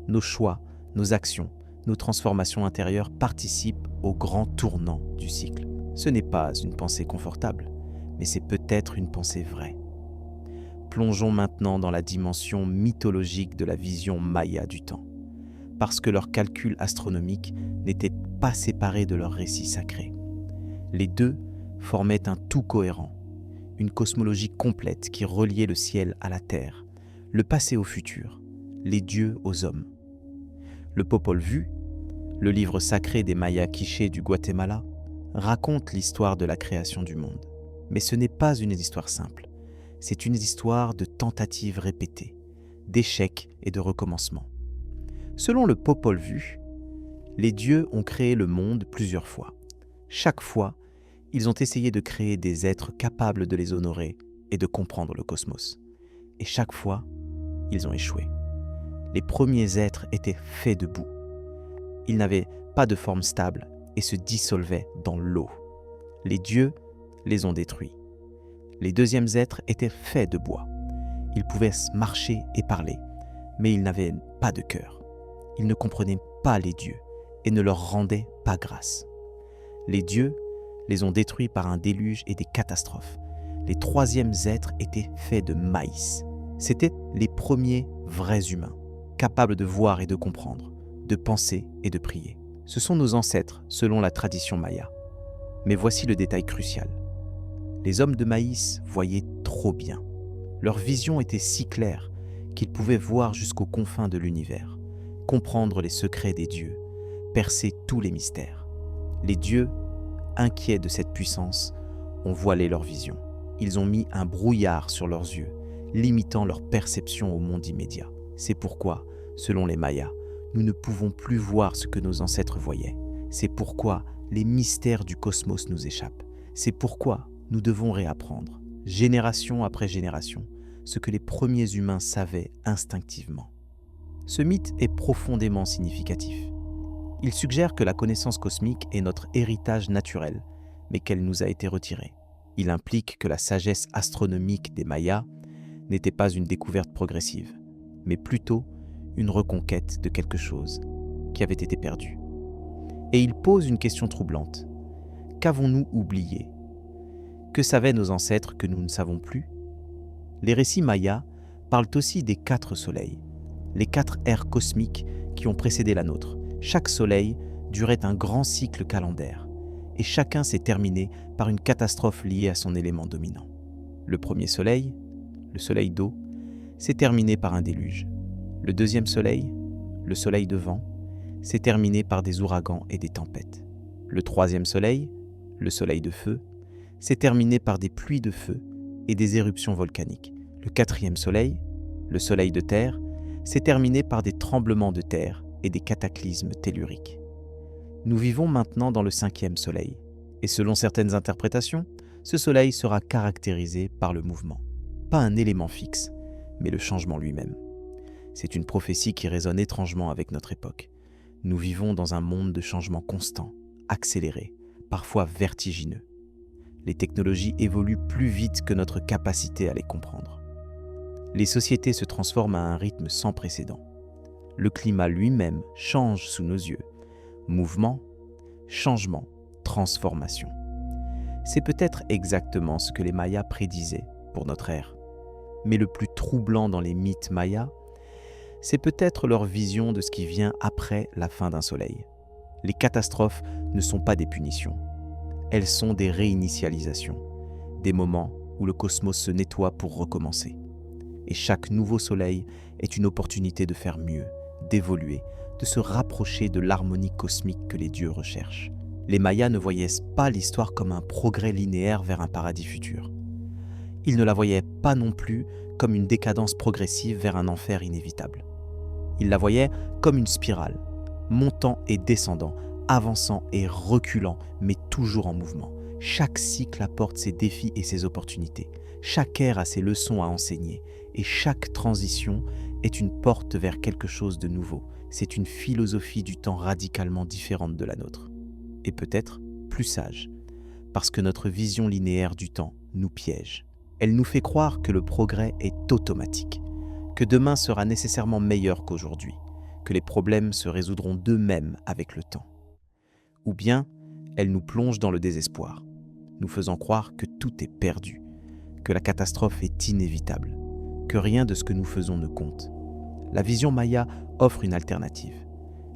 Nos choix, nos actions, nos transformations intérieures participent au grand tournant du cycle. Ce n'est pas une pensée confortable, mais c'est peut-être une pensée vraie. Plongeons maintenant dans la dimension mythologique de la vision maya du temps, parce que leurs calculs astronomiques n'étaient pas séparés de leur récit sacré. Les deux formaient un tout cohérent, une cosmologie complète qui reliait le ciel à la terre, le passé au futur, les dieux aux hommes. Le Popol Vuh, le livre sacré des Mayas Quichés du Guatemala, raconte l'histoire de la création du monde. Mais ce n'est pas une histoire simple. C'est une histoire de tentatives répétées, d'échecs et de recommencements. Selon le Popol Vuh, les dieux ont créé le monde plusieurs fois. Chaque fois, ils ont essayé de créer des êtres capables de les honorer et de comprendre le cosmos. Et chaque fois, ils ont échoué. Les premiers êtres étaient faits de boue. Ils n'avaient pas de forme stable et se dissolvaient dans l'eau. Les dieux les ont détruits. Les deuxièmes êtres étaient faits de bois. Ils pouvaient marcher et parler, mais ils n'avaient pas de cœur. Ils ne comprenaient pas les dieux et ne leur rendaient pas grâce. Les dieux les ont détruits par un déluge et des catastrophes. Les troisièmes êtres étaient faits de maïs. C'étaient les premiers vrais humains, capables de voir et de comprendre, de penser et de prier. Ce sont nos ancêtres, selon la tradition maya. Mais voici le détail crucial. Les hommes de maïs voyaient trop bien. Leur vision était si claire qu'ils pouvaient voir jusqu'aux confins de l'univers, comprendre les secrets des dieux, percer tous les mystères. Les dieux, inquiets de cette puissance, ont voilé leur vision. Ils ont mis un brouillard sur leurs yeux, limitant leur perception au monde immédiat. C'est pourquoi, selon les Mayas, nous ne pouvons plus voir ce que nos ancêtres voyaient. C'est pourquoi les mystères du cosmos nous échappent. C'est pourquoi nous devons réapprendre, génération après génération, ce que les premiers humains savaient instinctivement. Ce mythe est profondément significatif. Il suggère que la connaissance cosmique est notre héritage naturel, mais qu'elle nous a été retirée. Il implique que la sagesse astronomique des Mayas n'était pas une découverte progressive, mais plutôt une reconquête de quelque chose qui avait été perdu. Et il pose une question troublante. Qu'avons-nous oublié? Que savaient nos ancêtres que nous ne savons plus? Les récits mayas parlent aussi des 4 soleils, les 4 ères cosmiques qui ont précédé la nôtre. Chaque soleil durait un grand cycle calendaire, et chacun s'est terminé par une catastrophe liée à son élément dominant. Le premier soleil, le soleil d'eau, s'est terminé par un déluge. Le deuxième soleil, le soleil de vent, s'est terminé par des ouragans et des tempêtes. Le troisième soleil, le soleil de feu, s'est terminé par des pluies de feu et des éruptions volcaniques. Le quatrième soleil, le soleil de terre, s'est terminé par des tremblements de terre et des cataclysmes telluriques. Nous vivons maintenant dans le 5e soleil, et selon certaines interprétations, ce soleil sera caractérisé par le mouvement. Pas un élément fixe, mais le changement lui-même. C'est une prophétie qui résonne étrangement avec notre époque. Nous vivons dans un monde de changements constants, accélérés, parfois vertigineux. Les technologies évoluent plus vite que notre capacité à les comprendre. Les sociétés se transforment à un rythme sans précédent. Le climat lui-même change sous nos yeux. Mouvement, changement, transformation. C'est peut-être exactement ce que les Mayas prédisaient pour notre ère. Mais le plus troublant dans les mythes mayas, c'est peut-être leur vision de ce qui vient après la fin d'un soleil. Les catastrophes ne sont pas des punitions. Elles sont des réinitialisations, des moments où le cosmos se nettoie pour recommencer. Et chaque nouveau soleil est une opportunité de faire mieux, d'évoluer, de se rapprocher de l'harmonie cosmique que les dieux recherchent. Les Mayas ne voyaient pas l'histoire comme un progrès linéaire vers un paradis futur. Ils ne la voyaient pas non plus comme une décadence progressive vers un enfer inévitable. Ils la voyaient comme une spirale, montant et descendant, avançant et reculant, mais toujours en mouvement. Chaque cycle apporte ses défis et ses opportunités. Chaque ère a ses leçons à enseigner. Et chaque transition est une porte vers quelque chose de nouveau. C'est une philosophie du temps radicalement différente de la nôtre. Et peut-être plus sage, parce que notre vision linéaire du temps nous piège. Elle nous fait croire que le progrès est automatique, que demain sera nécessairement meilleur qu'aujourd'hui, que les problèmes se résoudront d'eux-mêmes avec le temps. Ou bien, elle nous plonge dans le désespoir, nous faisant croire que tout est perdu, que la catastrophe est inévitable, que rien de ce que nous faisons ne compte. La vision Maya offre une alternative.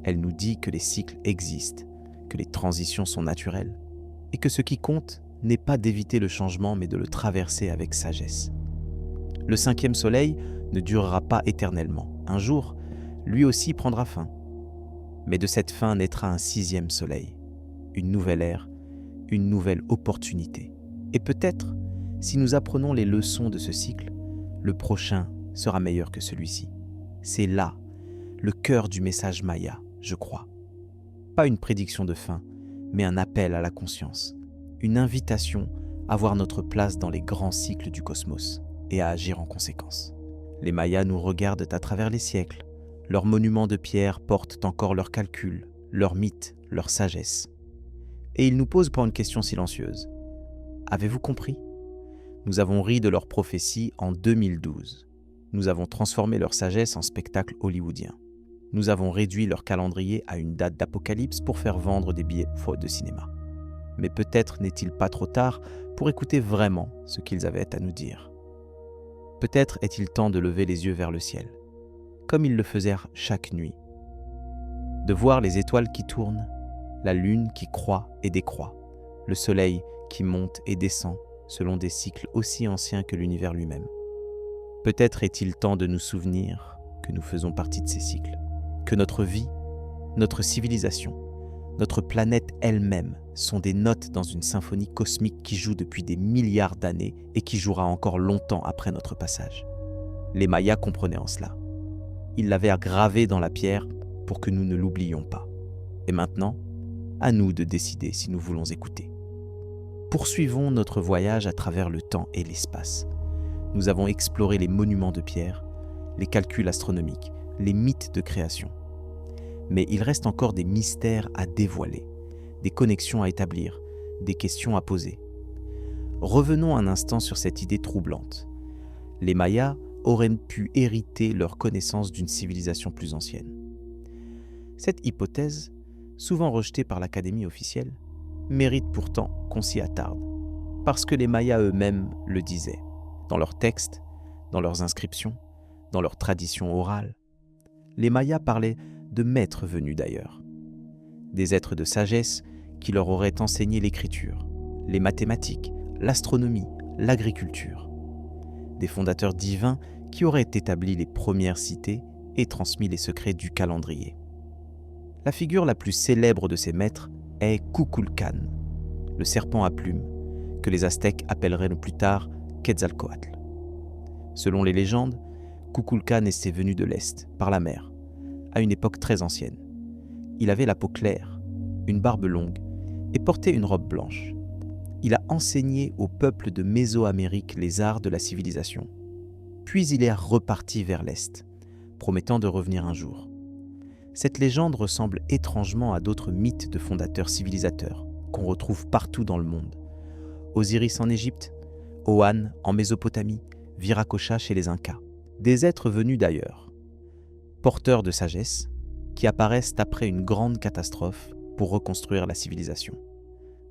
Elle nous dit que les cycles existent, que les transitions sont naturelles, et que ce qui compte n'est pas d'éviter le changement, mais de le traverser avec sagesse. Le 5e soleil ne durera pas éternellement. Un jour, lui aussi prendra fin. Mais de cette fin naîtra un 6e soleil, une nouvelle ère, une nouvelle opportunité. Et peut-être, si nous apprenons les leçons de ce cycle, le prochain sera meilleur que celui-ci. C'est là, le cœur du message Maya, je crois. Pas une prédiction de fin, mais un appel à la conscience. Une invitation à voir notre place dans les grands cycles du cosmos et à agir en conséquence. Les Mayas nous regardent à travers les siècles. Leurs monuments de pierre portent encore leurs calculs, leurs mythes, leur sagesse. Et ils nous posent pour une question silencieuse. Avez-vous compris ? Nous avons ri de leurs prophéties en 2012. Nous avons transformé leur sagesse en spectacle hollywoodien. Nous avons réduit leur calendrier à une date d'apocalypse pour faire vendre des billets faux de cinéma. Mais peut-être n'est-il pas trop tard pour écouter vraiment ce qu'ils avaient à nous dire. Peut-être est-il temps de lever les yeux vers le ciel, comme ils le faisaient chaque nuit. De voir les étoiles qui tournent, la lune qui croît et décroît, le soleil qui monte et descend selon des cycles aussi anciens que l'univers lui-même. Peut-être est-il temps de nous souvenir que nous faisons partie de ces cycles, que notre vie, notre civilisation, notre planète elle-même sont des notes dans une symphonie cosmique qui joue depuis des milliards d'années et qui jouera encore longtemps après notre passage. Les Mayas comprenaient en cela. Ils l'avaient gravé dans la pierre pour que nous ne l'oublions pas. Et maintenant, à nous de décider si nous voulons écouter. Poursuivons notre voyage à travers le temps et l'espace. Nous avons exploré les monuments de pierre, les calculs astronomiques, les mythes de création. Mais il reste encore des mystères à dévoiler, des connexions à établir, des questions à poser. Revenons un instant sur cette idée troublante. Les Mayas auraient pu hériter leur connaissance d'une civilisation plus ancienne. Cette hypothèse, souvent rejetée par l'Académie officielle, mérite pourtant qu'on s'y attarde, parce que les Mayas eux-mêmes le disaient, dans leurs textes, dans leurs inscriptions, dans leurs traditions orales. Les Mayas parlaient de maîtres venus d'ailleurs, des êtres de sagesse qui leur auraient enseigné l'écriture, les mathématiques, l'astronomie, l'agriculture, des fondateurs divins qui auraient établi les premières cités et transmis les secrets du calendrier. La figure la plus célèbre de ces maîtres est Kukulkan, le serpent à plumes, que les Aztèques appelleraient le plus tard Quetzalcoatl. Selon les légendes, Kukulkan était venu de l'Est, par la mer, à une époque très ancienne. Il avait la peau claire, une barbe longue et portait une robe blanche. Il a enseigné au peuple de Mésoamérique les arts de la civilisation. Puis il est reparti vers l'Est, promettant de revenir un jour. Cette légende ressemble étrangement à d'autres mythes de fondateurs civilisateurs qu'on retrouve partout dans le monde. Osiris en Égypte, Oan en Mésopotamie, Viracocha chez les Incas. Des êtres venus d'ailleurs, porteurs de sagesse, qui apparaissent après une grande catastrophe pour reconstruire la civilisation.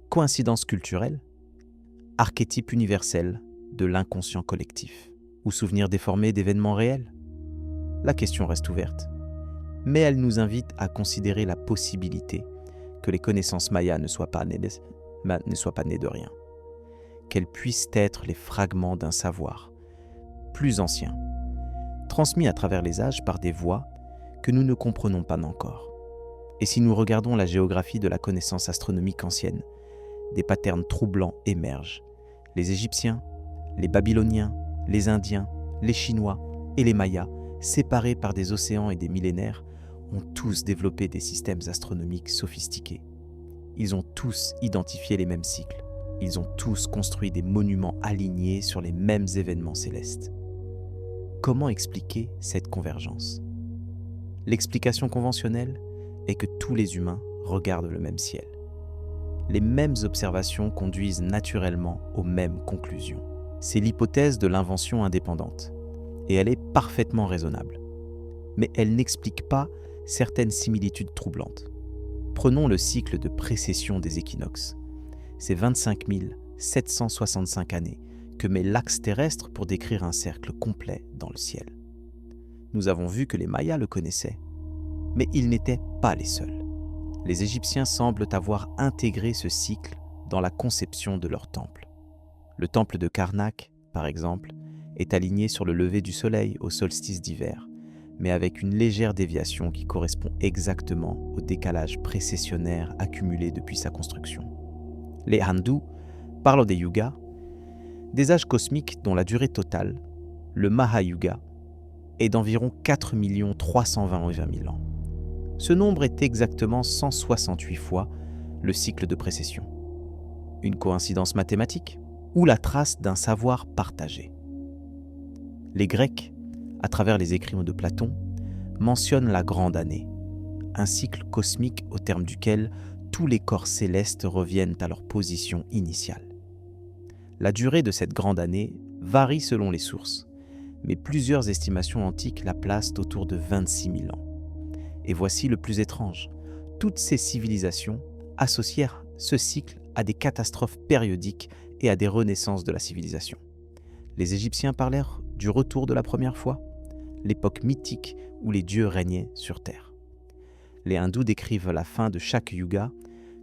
Coïncidence culturelle, archétype universel de l'inconscient collectif, ou souvenir déformé d'événements réels? La question reste ouverte, mais elle nous invite à considérer la possibilité que les connaissances mayas ne soient pas nées de rien, qu'elles puissent être les fragments d'un savoir plus ancien, transmis à travers les âges par des voies que nous ne comprenons pas encore. Et si nous regardons la géographie de la connaissance astronomique ancienne, des patterns troublants émergent. Les Égyptiens, les Babyloniens, les Indiens, les Chinois et les Mayas, séparés par des océans et des millénaires, ont tous développé des systèmes astronomiques sophistiqués. Ils ont tous identifié les mêmes cycles. Ils ont tous construit des monuments alignés sur les mêmes événements célestes. Comment expliquer cette convergence? L'explication conventionnelle est que tous les humains regardent le même ciel. Les mêmes observations conduisent naturellement aux mêmes conclusions. C'est l'hypothèse de l'invention indépendante, et elle est parfaitement raisonnable. Mais elle n'explique pas certaines similitudes troublantes. Prenons le cycle de précession des équinoxes. C'est 25 765 années que met l'axe terrestre pour décrire un cercle complet dans le ciel. Nous avons vu que les Mayas le connaissaient, mais ils n'étaient pas les seuls. Les Égyptiens semblent avoir intégré ce cycle dans la conception de leur temple. Le temple de Karnak, par exemple, est aligné sur le lever du soleil au solstice d'hiver, mais avec une légère déviation qui correspond exactement au décalage précessionnaire accumulé depuis sa construction. Les hindous parlent des yugas, des âges cosmiques dont la durée totale, le Mahayuga, est d'environ 4 320 000 ans. Ce nombre est exactement 168 fois le cycle de précession. Une coïncidence mathématique ou la trace d'un savoir partagé? Les Grecs, à travers les écrits de Platon, mentionnent la grande année, un cycle cosmique au terme duquel tous les corps célestes reviennent à leur position initiale. La durée de cette grande année varie selon les sources, mais plusieurs estimations antiques la placent autour de 26 000 ans. Et voici le plus étrange, toutes ces civilisations associèrent ce cycle à des catastrophes périodiques et à des renaissances de la civilisation. Les Égyptiens parlèrent du retour de la première fois, l'époque mythique où les dieux régnaient sur terre. Les hindous décrivent la fin de chaque yuga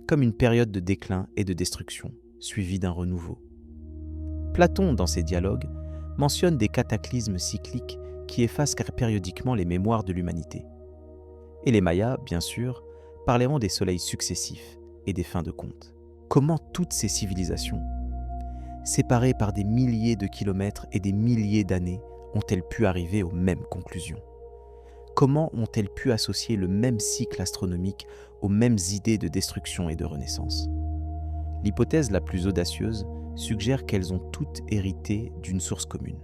comme une période de déclin et de destruction, suivie d'un renouveau. Platon, dans ses dialogues, mentionne des cataclysmes cycliques qui effacent périodiquement les mémoires de l'humanité. Et les Mayas, bien sûr, parleront des soleils successifs et des fins de compte. Comment toutes ces civilisations, séparées par des milliers de kilomètres et des milliers d'années, ont-elles pu arriver aux mêmes conclusions? Comment ont-elles pu associer le même cycle astronomique aux mêmes idées de destruction et de renaissance? L'hypothèse la plus audacieuse suggère qu'elles ont toutes hérité d'une source commune.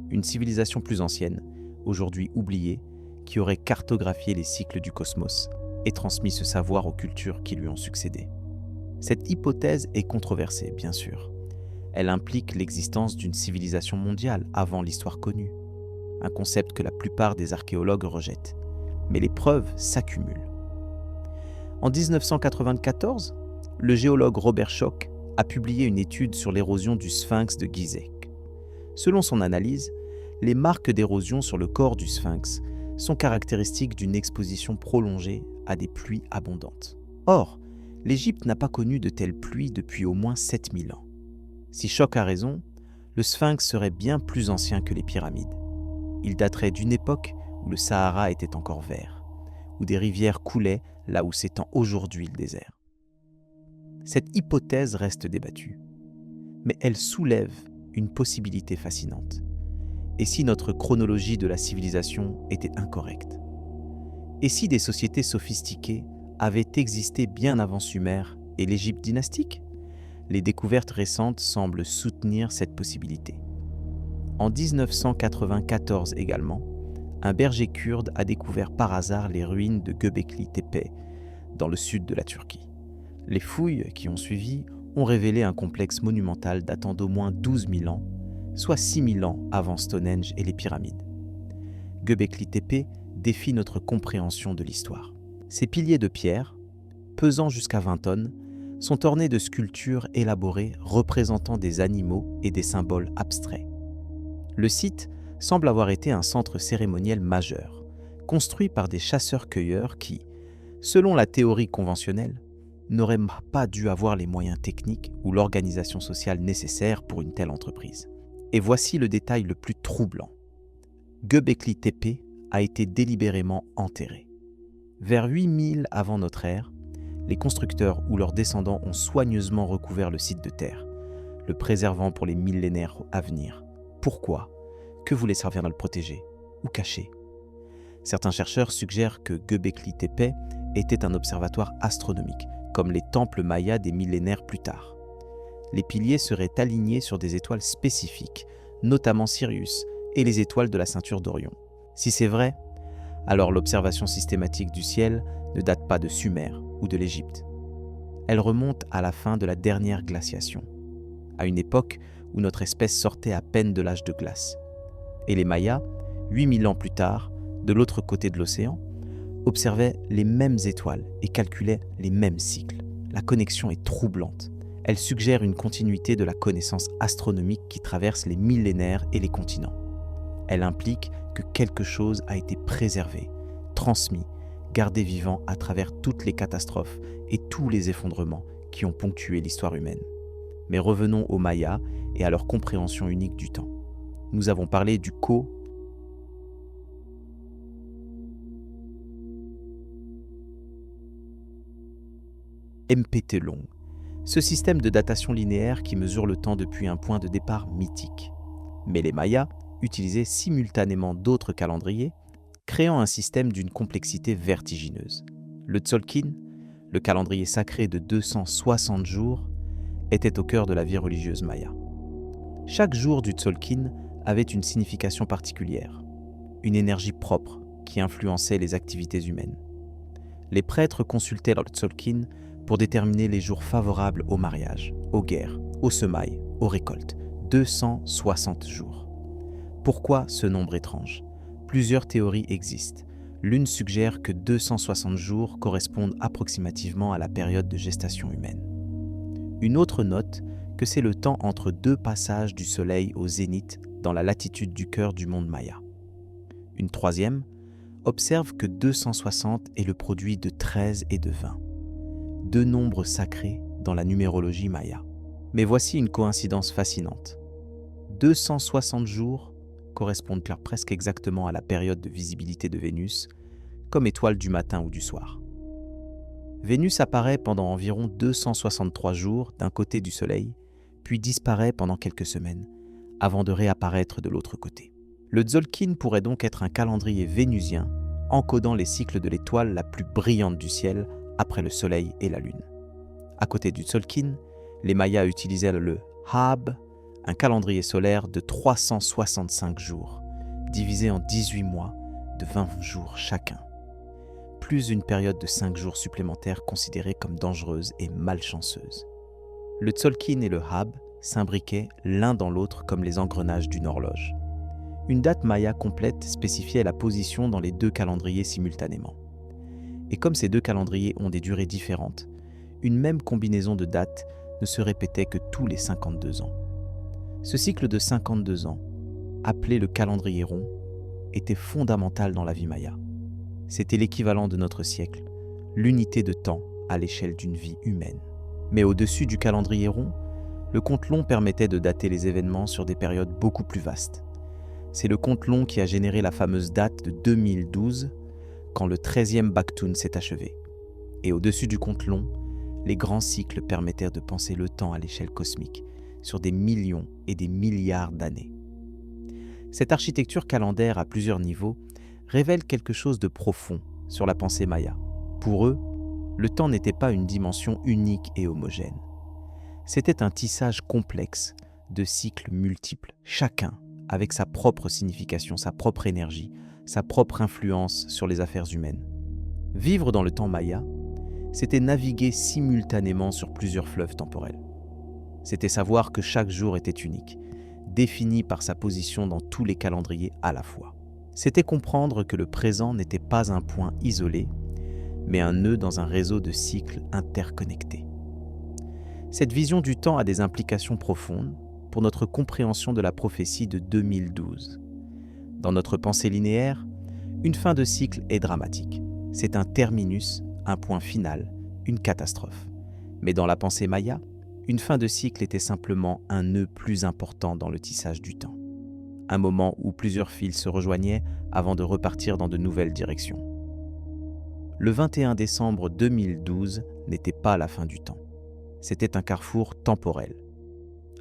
Une civilisation plus ancienne, aujourd'hui oubliée, qui aurait cartographié les cycles du cosmos et transmis ce savoir aux cultures qui lui ont succédé. Cette hypothèse est controversée, bien sûr. Elle implique l'existence d'une civilisation mondiale avant l'histoire connue, un concept que la plupart des archéologues rejettent. Mais les preuves s'accumulent. En 1994, le géologue Robert Schoch a publié une étude sur l'érosion du sphinx de Gizeh. Selon son analyse, les marques d'érosion sur le corps du sphinx sont caractéristiques d'une exposition prolongée à des pluies abondantes. Or, l'Égypte n'a pas connu de telles pluies depuis au moins 7000 ans. Si Schoch a raison, le sphinx serait bien plus ancien que les pyramides. Il daterait d'une époque où le Sahara était encore vert, où des rivières coulaient là où s'étend aujourd'hui le désert. Cette hypothèse reste débattue, mais elle soulève une possibilité fascinante. Et si notre chronologie de la civilisation était incorrecte? Et si des sociétés sophistiquées avaient existé bien avant Sumer et l'Égypte dynastique? Les découvertes récentes semblent soutenir cette possibilité. En 1994 également, un berger kurde a découvert par hasard les ruines de Göbekli Tepe, dans le sud de la Turquie. Les fouilles qui ont suivi ont révélé un complexe monumental datant d'au moins 12 000 ans, soit 6 000 ans avant Stonehenge et les pyramides. Göbekli Tepe défie notre compréhension de l'histoire. Ces piliers de pierre, pesant jusqu'à 20 tonnes, sont ornés de sculptures élaborées représentant des animaux et des symboles abstraits. Le site semble avoir été un centre cérémoniel majeur, construit par des chasseurs-cueilleurs qui, selon la théorie conventionnelle, n'auraient pas dû avoir les moyens techniques ou l'organisation sociale nécessaire pour une telle entreprise. Et voici le détail le plus troublant. Göbekli Tepe a été délibérément enterré. Vers 8000 avant notre ère, les constructeurs ou leurs descendants ont soigneusement recouvert le site de terre, le préservant pour les millénaires à venir. Pourquoi ? Que voulait servir à le protéger ou cacher ? Certains chercheurs suggèrent que Göbekli Tepe était un observatoire astronomique, comme les temples mayas des millénaires plus tard. Les piliers seraient alignés sur des étoiles spécifiques, notamment Sirius et les étoiles de la ceinture d'Orion. Si c'est vrai, alors l'observation systématique du ciel ne date pas de Sumer ou de l'Égypte. Elle remonte à la fin de la dernière glaciation, à une époque où notre espèce sortait à peine de l'âge de glace. Et les Mayas, 8000 ans plus tard, de l'autre côté de l'océan, observaient les mêmes étoiles et calculaient les mêmes cycles. La connexion est troublante. Elle suggère une continuité de la connaissance astronomique qui traverse les millénaires et les continents. Elle implique que quelque chose a été préservé, transmis, gardé vivant à travers toutes les catastrophes et tous les effondrements qui ont ponctué l'histoire humaine. Mais revenons aux Mayas et à leur compréhension unique du temps. Nous avons parlé du MPT-long, ce système de datation linéaire qui mesure le temps depuis un point de départ mythique. Mais les Mayas utilisaient simultanément d'autres calendriers, créant un système d'une complexité vertigineuse. Le Tzolk'in, le calendrier sacré de 260 jours, était au cœur de la vie religieuse maya. Chaque jour du Tzolk'in avait une signification particulière, une énergie propre qui influençait les activités humaines. Les prêtres consultaient le Tzolk'in pour déterminer les jours favorables au mariage, aux guerres, aux semailles, aux récoltes. 260 jours. Pourquoi ce nombre étrange ? Plusieurs théories existent. L'une suggère que 260 jours correspondent approximativement à la période de gestation humaine. Une autre note que c'est le temps entre deux passages du soleil au zénith dans la latitude du cœur du monde maya. Une troisième observe que 260 est le produit de 13 et de 20, deux nombres sacrés dans la numérologie maya. Mais voici une coïncidence fascinante. 260 jours correspondent presque exactement à la période de visibilité de Vénus, comme étoile du matin ou du soir. Vénus apparaît pendant environ 263 jours d'un côté du Soleil, puis disparaît pendant quelques semaines, avant de réapparaître de l'autre côté. Le Tzolk'in pourrait donc être un calendrier vénusien, encodant les cycles de l'étoile la plus brillante du ciel après le Soleil et la Lune. À côté du Tzolk'in, les Mayas utilisaient le Hab, un calendrier solaire de 365 jours, divisé en 18 mois de 20 jours chacun, plus une période de 5 jours supplémentaires considérée comme dangereuse et malchanceuse. Le Tzolk'in et le Hab s'imbriquaient l'un dans l'autre comme les engrenages d'une horloge. Une date maya complète spécifiait la position dans les deux calendriers simultanément. Et comme ces deux calendriers ont des durées différentes, une même combinaison de dates ne se répétait que tous les 52 ans. Ce cycle de 52 ans, appelé le calendrier rond, était fondamental dans la vie maya. C'était l'équivalent de notre siècle, l'unité de temps à l'échelle d'une vie humaine. Mais au-dessus du calendrier rond, le compte long permettait de dater les événements sur des périodes beaucoup plus vastes. C'est le compte long qui a généré la fameuse date de 2012, quand le 13e Baktun s'est achevé. Et au-dessus du compte long, les grands cycles permettèrent de penser le temps à l'échelle cosmique, sur des millions et des milliards d'années. Cette architecture calendaire à plusieurs niveaux révèle quelque chose de profond sur la pensée maya. Pour eux, le temps n'était pas une dimension unique et homogène. C'était un tissage complexe de cycles multiples, chacun avec sa propre signification, sa propre énergie, sa propre influence sur les affaires humaines. Vivre dans le temps maya, c'était naviguer simultanément sur plusieurs fleuves temporels. C'était savoir que chaque jour était unique, défini par sa position dans tous les calendriers à la fois. C'était comprendre que le présent n'était pas un point isolé, mais un nœud dans un réseau de cycles interconnectés. Cette vision du temps a des implications profondes pour notre compréhension de la prophétie de 2012. Dans notre pensée linéaire, une fin de cycle est dramatique. C'est un terminus, un point final, une catastrophe. Mais dans la pensée maya, une fin de cycle était simplement un nœud plus important dans le tissage du temps. Un moment où plusieurs fils se rejoignaient avant de repartir dans de nouvelles directions. Le 21 décembre 2012 n'était pas la fin du temps. C'était un carrefour temporel.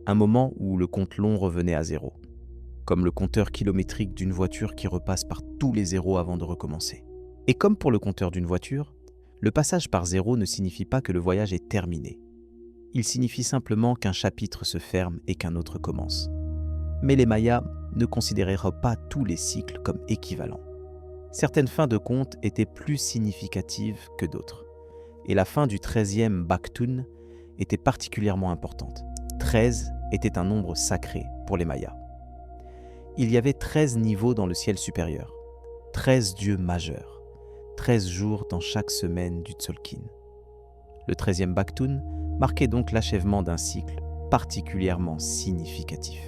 Un moment où le compte long revenait à zéro, comme le compteur kilométrique d'une voiture qui repasse par tous les zéros avant de recommencer. Et comme pour le compteur d'une voiture, le passage par zéro ne signifie pas que le voyage est terminé. Il signifie simplement qu'un chapitre se ferme et qu'un autre commence. Mais les Mayas ne considéraient pas tous les cycles comme équivalents. Certaines fins de compte étaient plus significatives que d'autres. Et la fin du 13e Baktun était particulièrement importante. 13 était un nombre sacré pour les Mayas. Il y avait 13 niveaux dans le ciel supérieur, 13 dieux majeurs, 13 jours dans chaque semaine du Tzolk'in. Le 13e Baktun marquait donc l'achèvement d'un cycle particulièrement significatif,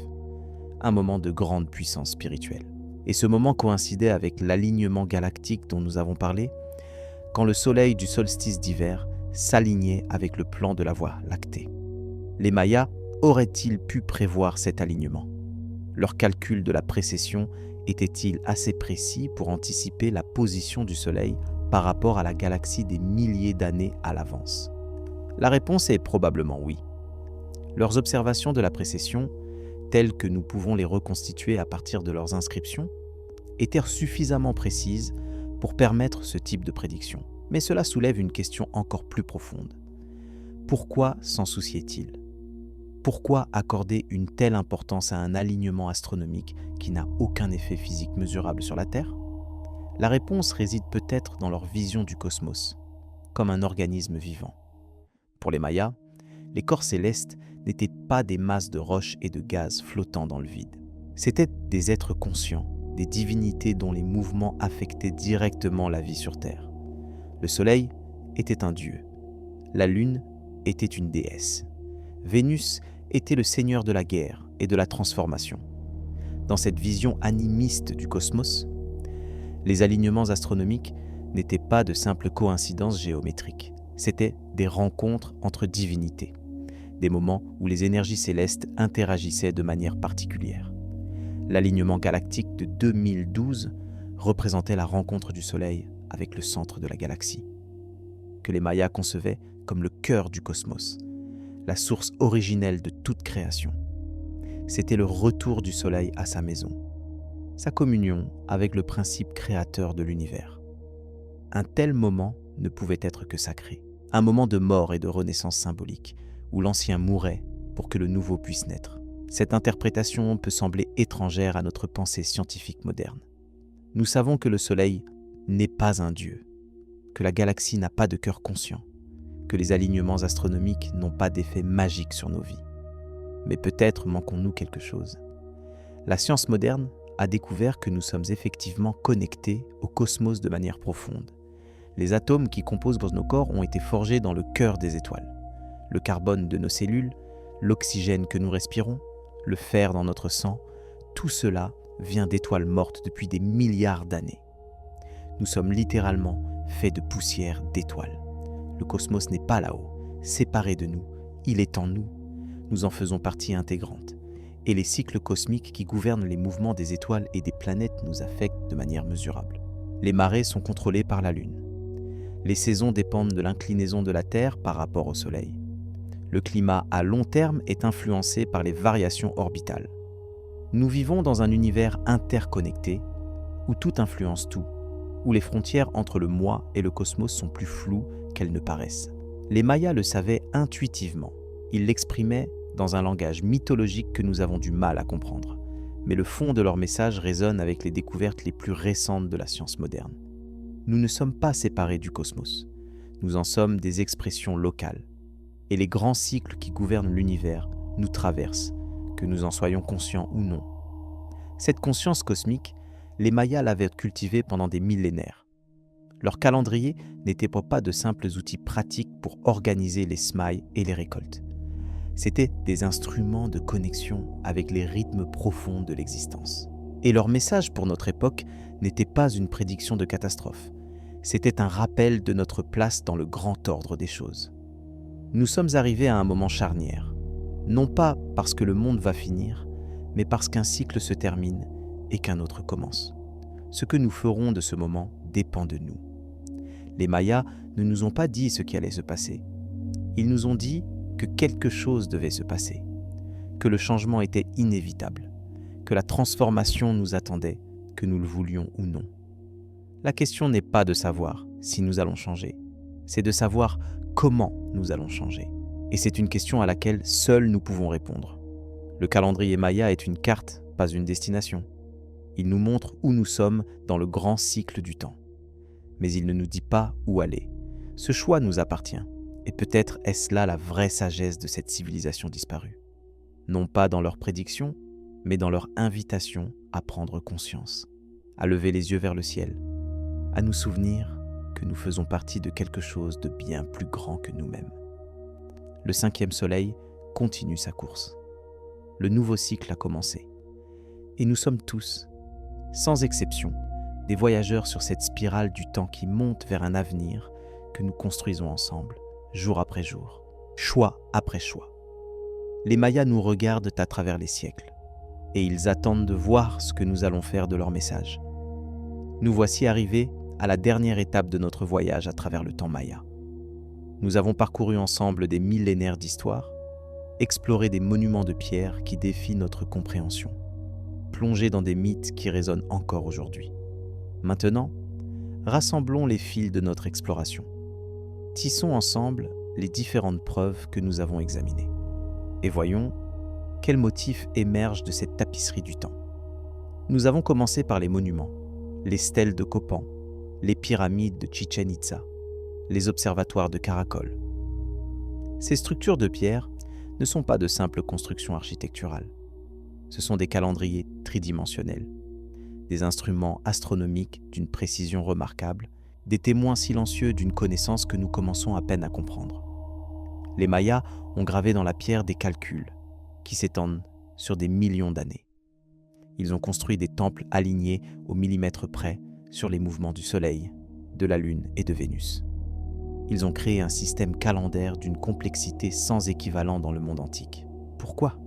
un moment de grande puissance spirituelle. Et ce moment coïncidait avec l'alignement galactique dont nous avons parlé, quand le soleil du solstice d'hiver s'alignait avec le plan de la Voie lactée. Les Mayas auraient-ils pu prévoir cet alignement? Leur calcul de la précession était-il assez précis pour anticiper la position du soleil par rapport à la galaxie des milliers d'années à l'avance? La réponse est probablement oui. Leurs observations de la précession, telles que nous pouvons les reconstituer à partir de leurs inscriptions, étaient suffisamment précises pour permettre ce type de prédiction. Mais cela soulève une question encore plus profonde. Pourquoi s'en souciait-il? Pourquoi accorder une telle importance à un alignement astronomique qui n'a aucun effet physique mesurable sur la Terre? La réponse réside peut-être dans leur vision du cosmos, comme un organisme vivant. Pour les Mayas, les corps célestes n'étaient pas des masses de roches et de gaz flottant dans le vide. C'étaient des êtres conscients, des divinités dont les mouvements affectaient directement la vie sur Terre. Le Soleil était un dieu. La Lune était une déesse. Vénus était le seigneur de la guerre et de la transformation. Dans cette vision animiste du cosmos, les alignements astronomiques n'étaient pas de simples coïncidences géométriques. C'étaient des rencontres entre divinités, des moments où les énergies célestes interagissaient de manière particulière. L'alignement galactique de 2012 représentait la rencontre du Soleil avec le centre de la galaxie, que les Mayas concevaient comme le cœur du cosmos, la source originelle de toute création. C'était le retour du Soleil à sa maison, sa communion avec le principe créateur de l'univers. Un tel moment ne pouvait être que sacré, un moment de mort et de renaissance symbolique, où l'ancien mourait pour que le nouveau puisse naître. Cette interprétation peut sembler étrangère à notre pensée scientifique moderne. Nous savons que le Soleil n'est pas un dieu, que la galaxie n'a pas de cœur conscient, que les alignements astronomiques n'ont pas d'effet magique sur nos vies. Mais peut-être manquons-nous quelque chose. La science moderne a découvert que nous sommes effectivement connectés au cosmos de manière profonde. Les atomes qui composent nos corps ont été forgés dans le cœur des étoiles. Le carbone de nos cellules, l'oxygène que nous respirons, le fer dans notre sang, tout cela vient d'étoiles mortes depuis des milliards d'années. Nous sommes littéralement faits de poussière d'étoiles. Le cosmos n'est pas là-haut, séparé de nous, il est en nous. Nous en faisons partie intégrante. Et les cycles cosmiques qui gouvernent les mouvements des étoiles et des planètes nous affectent de manière mesurable. Les marées sont contrôlées par la Lune. Les saisons dépendent de l'inclinaison de la Terre par rapport au Soleil. Le climat à long terme est influencé par les variations orbitales. Nous vivons dans un univers interconnecté où tout influence tout, où les frontières entre le moi et le cosmos sont plus floues qu'elles ne paraissent. Les Mayas le savaient intuitivement. Ils l'exprimaient dans un langage mythologique que nous avons du mal à comprendre. Mais le fond de leur message résonne avec les découvertes les plus récentes de la science moderne. Nous ne sommes pas séparés du cosmos. Nous en sommes des expressions locales. Et les grands cycles qui gouvernent l'univers nous traverse, que nous en soyons conscients ou non. Cette conscience cosmique, les Mayas l'avaient cultivée pendant des millénaires. Leur calendrier n'était pas de simples outils pratiques pour organiser les semailles et les récoltes. C'étaient des instruments de connexion avec les rythmes profonds de l'existence. Et leur message pour notre époque n'était pas une prédiction de catastrophe. C'était un rappel de notre place dans le grand ordre des choses. Nous sommes arrivés à un moment charnière, non pas parce que le monde va finir, mais parce qu'un cycle se termine et qu'un autre commence. Ce que nous ferons de ce moment dépend de nous. Les Mayas ne nous ont pas dit ce qui allait se passer. Ils nous ont dit que quelque chose devait se passer, que le changement était inévitable, que la transformation nous attendait, que nous le voulions ou non. La question n'est pas de savoir si nous allons changer, c'est de savoir comment nous allons changer. Et c'est une question à laquelle seuls nous pouvons répondre. Le calendrier Maya est une carte, pas une destination. Il nous montre où nous sommes dans le grand cycle du temps. Mais il ne nous dit pas où aller. Ce choix nous appartient. Et peut-être est-ce là la vraie sagesse de cette civilisation disparue. Non pas dans leurs prédictions, mais dans leur invitation à prendre conscience, à lever les yeux vers le ciel, à nous souvenir que nous faisons partie de quelque chose de bien plus grand que nous-mêmes. Le 5e soleil continue sa course. Le nouveau cycle a commencé. Et nous sommes tous, sans exception, des voyageurs sur cette spirale du temps qui monte vers un avenir que nous construisons ensemble, jour après jour, choix après choix. Les Mayas nous regardent à travers les siècles, et ils attendent de voir ce que nous allons faire de leur message. Nous voici arrivés à la dernière étape de notre voyage à travers le temps Maya. Nous avons parcouru ensemble des millénaires d'histoire, exploré des monuments de pierre qui défient notre compréhension, plongé dans des mythes qui résonnent encore aujourd'hui. Maintenant, rassemblons les fils de notre exploration. Tissons ensemble les différentes preuves que nous avons examinées. Et voyons quels motifs émergent de cette tapisserie du temps. Nous avons commencé par les monuments, les stèles de Copan, les pyramides de Chichen Itza, les observatoires de Caracol. Ces structures de pierre ne sont pas de simples constructions architecturales. Ce sont des calendriers tridimensionnels, des instruments astronomiques d'une précision remarquable, des témoins silencieux d'une connaissance que nous commençons à peine à comprendre. Les Mayas ont gravé dans la pierre des calculs qui s'étendent sur des millions d'années. Ils ont construit des temples alignés au millimètre près sur les mouvements du Soleil, de la Lune et de Vénus. Ils ont créé un système calendaire d'une complexité sans équivalent dans le monde antique. Pourquoi ?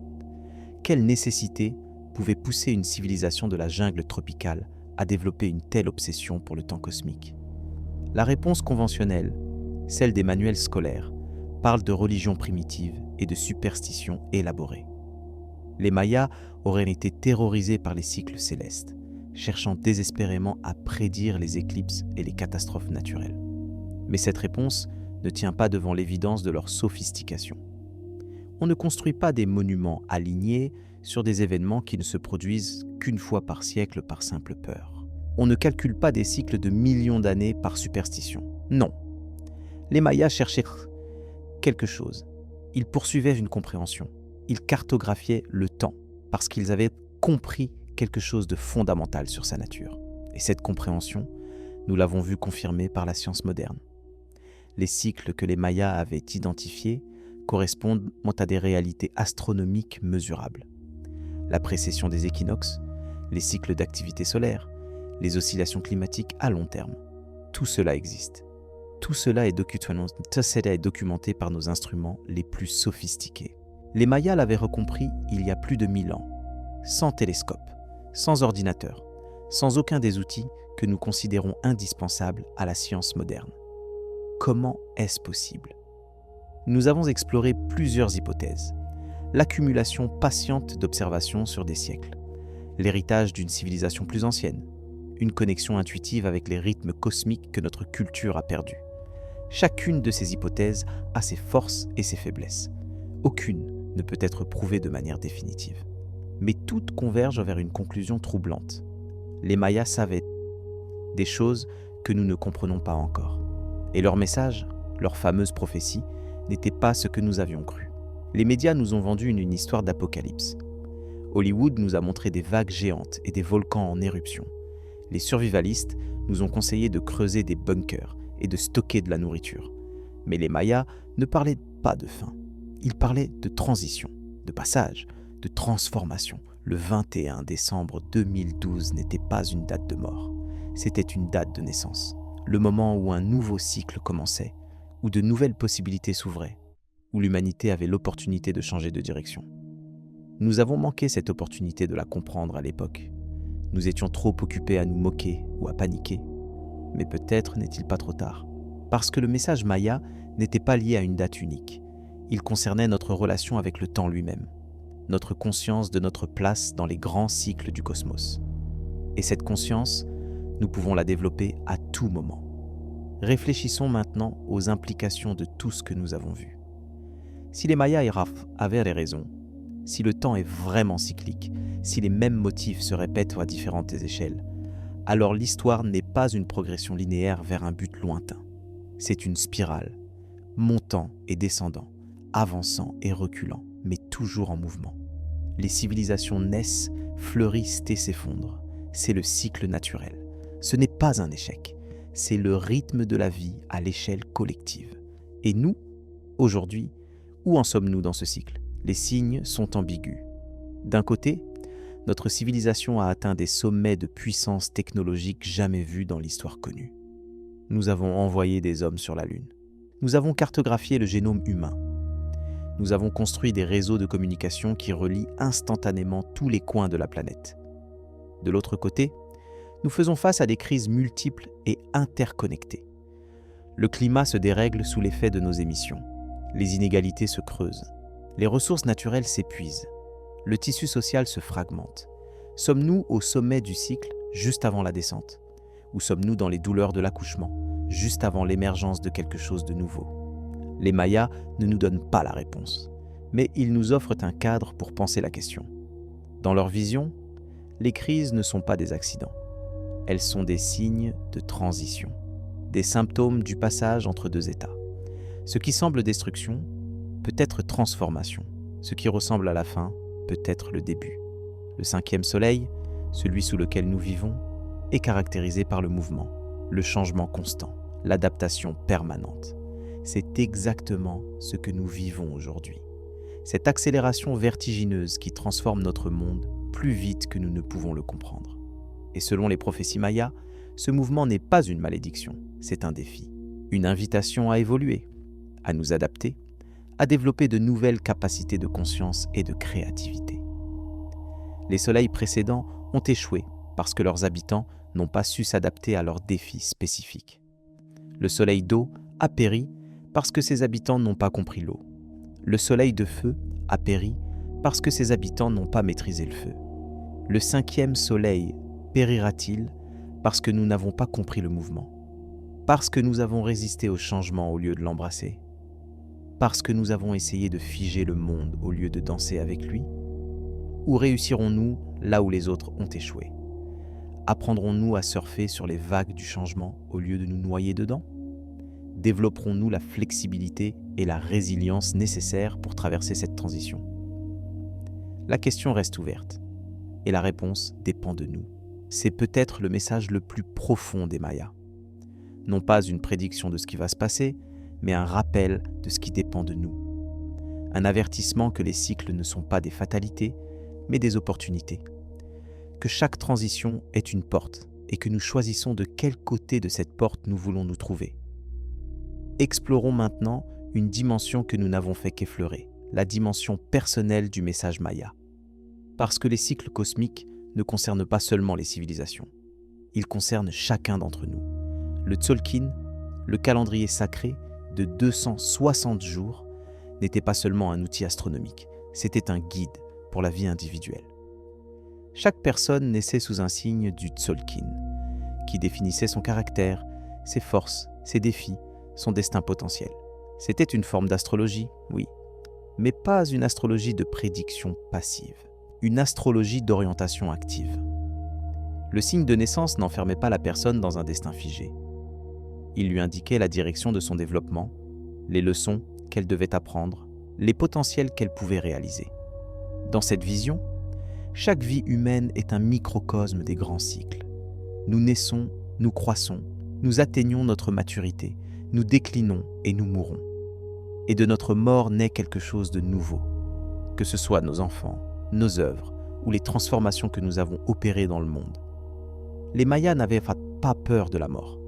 Quelle nécessité pouvait pousser une civilisation de la jungle tropicale à développer une telle obsession pour le temps cosmique ? La réponse conventionnelle, celle des manuels scolaires, parle de religion primitive et de superstitions élaborées. Les Mayas auraient été terrorisés par les cycles célestes, cherchant désespérément à prédire les éclipses et les catastrophes naturelles. Mais cette réponse ne tient pas devant l'évidence de leur sophistication. On ne construit pas des monuments alignés sur des événements qui ne se produisent qu'une fois par siècle par simple peur. On ne calcule pas des cycles de millions d'années par superstition. Non. Les Mayas cherchaient quelque chose. Ils poursuivaient une compréhension. Ils cartographiaient le temps parce qu'ils avaient compris quelque chose de fondamental sur sa nature. Et cette compréhension, nous l'avons vu confirmée par la science moderne. Les cycles que les Mayas avaient identifiés correspondent à des réalités astronomiques mesurables. La précession des équinoxes, les cycles d'activité solaire, les oscillations climatiques à long terme. Tout cela existe. Tout cela est documenté par nos instruments les plus sophistiqués. Les Mayas l'avaient recompris il y a plus de 1000 ans, sans télescope, sans ordinateur, sans aucun des outils que nous considérons indispensables à la science moderne. Comment est-ce possible ? Nous avons exploré plusieurs hypothèses. L'accumulation patiente d'observations sur des siècles, l'héritage d'une civilisation plus ancienne, une connexion intuitive avec les rythmes cosmiques que notre culture a perdus. Chacune de ces hypothèses a ses forces et ses faiblesses. Aucune ne peut être prouvée de manière définitive. Mais toutes convergent vers une conclusion troublante. Les Mayas savaient des choses que nous ne comprenons pas encore. Et leur message, leur fameuse prophétie, n'était pas ce que nous avions cru. Les médias nous ont vendu une histoire d'apocalypse. Hollywood nous a montré des vagues géantes et des volcans en éruption. Les survivalistes nous ont conseillé de creuser des bunkers et de stocker de la nourriture. Mais les Mayas ne parlaient pas de fin. Ils parlaient de transition, de passage, de transformation. Le 21 décembre 2012 n'était pas une date de mort, c'était une date de naissance. Le moment où un nouveau cycle commençait, où de nouvelles possibilités s'ouvraient, où l'humanité avait l'opportunité de changer de direction. Nous avons manqué cette opportunité de la comprendre à l'époque. Nous étions trop occupés à nous moquer ou à paniquer. Mais peut-être n'est-il pas trop tard. Parce que le message Maya n'était pas lié à une date unique. Il concernait notre relation avec le temps lui-même, notre conscience de notre place dans les grands cycles du cosmos. Et cette conscience, nous pouvons la développer à tout moment. Réfléchissons maintenant aux implications de tout ce que nous avons vu. Si les Mayas et Raf avaient raison, si le temps est vraiment cyclique, si les mêmes motifs se répètent à différentes échelles, alors l'histoire n'est pas une progression linéaire vers un but lointain. C'est une spirale, montant et descendant, avançant et reculant, mais toujours en mouvement. Les civilisations naissent, fleurissent et s'effondrent. C'est le cycle naturel. Ce n'est pas un échec, c'est le rythme de la vie à l'échelle collective. Et nous, aujourd'hui, où en sommes-nous dans ce cycle ? Les signes sont ambigus. D'un côté, notre civilisation a atteint des sommets de puissance technologique jamais vus dans l'histoire connue. Nous avons envoyé des hommes sur la Lune. Nous avons cartographié le génome humain. Nous avons construit des réseaux de communication qui relient instantanément tous les coins de la planète. De l'autre côté, nous faisons face à des crises multiples et interconnectées. Le climat se dérègle sous l'effet de nos émissions. Les inégalités se creusent. Les ressources naturelles s'épuisent. Le tissu social se fragmente. Sommes-nous au sommet du cycle, juste avant la descente ? Ou sommes-nous dans les douleurs de l'accouchement, juste avant l'émergence de quelque chose de nouveau ? Les Mayas ne nous donnent pas la réponse, mais ils nous offrent un cadre pour penser la question. Dans leur vision, les crises ne sont pas des accidents. Elles sont des signes de transition, des symptômes du passage entre deux états. Ce qui semble destruction peut être transformation. Ce qui ressemble à la fin peut être le début. Le 5e soleil, celui sous lequel nous vivons, est caractérisé par le mouvement, le changement constant, l'adaptation permanente. C'est exactement ce que nous vivons aujourd'hui. Cette accélération vertigineuse qui transforme notre monde plus vite que nous ne pouvons le comprendre. Et selon les prophéties mayas, ce mouvement n'est pas une malédiction, c'est un défi. Une invitation à évoluer, à nous adapter, à développer de nouvelles capacités de conscience et de créativité. Les soleils précédents ont échoué parce que leurs habitants n'ont pas su s'adapter à leurs défis spécifiques. Le soleil d'eau a péri parce que ses habitants n'ont pas compris l'eau. Le soleil de feu a péri parce que ses habitants n'ont pas maîtrisé le feu. Le 5e soleil périra-t-il parce que nous n'avons pas compris le mouvement, parce que nous avons résisté au changement au lieu de l'embrasser, parce que nous avons essayé de figer le monde au lieu de danser avec lui? Ou réussirons-nous là où les autres ont échoué? Apprendrons-nous à surfer sur les vagues du changement au lieu de nous noyer dedans? Développerons-nous la flexibilité et la résilience nécessaires pour traverser cette transition? La question reste ouverte, et la réponse dépend de nous. C'est peut-être le message le plus profond des Mayas. Non pas une prédiction de ce qui va se passer, mais un rappel de ce qui dépend de nous. Un avertissement que les cycles ne sont pas des fatalités, mais des opportunités. Que chaque transition est une porte et que nous choisissons de quel côté de cette porte nous voulons nous trouver. Explorons maintenant une dimension que nous n'avons fait qu'effleurer, la dimension personnelle du message Maya. Parce que les cycles cosmiques ne concernent pas seulement les civilisations. Ils concernent chacun d'entre nous. Le Tzolk'in, le calendrier sacré de 260 jours, n'était pas seulement un outil astronomique, c'était un guide pour la vie individuelle. Chaque personne naissait sous un signe du Tzolk'in, qui définissait son caractère, ses forces, ses défis, son destin potentiel. C'était une forme d'astrologie, oui, mais pas une astrologie de prédiction passive, une astrologie d'orientation active. Le signe de naissance n'enfermait pas la personne dans un destin figé. Il lui indiquait la direction de son développement, les leçons qu'elle devait apprendre, les potentiels qu'elle pouvait réaliser. Dans cette vision, chaque vie humaine est un microcosme des grands cycles. Nous naissons, nous croissons, nous atteignons notre maturité, nous déclinons et nous mourons. Et de notre mort naît quelque chose de nouveau, que ce soit nos enfants, nos œuvres ou les transformations que nous avons opérées dans le monde. Les Mayas n'avaient pas peur de la mort.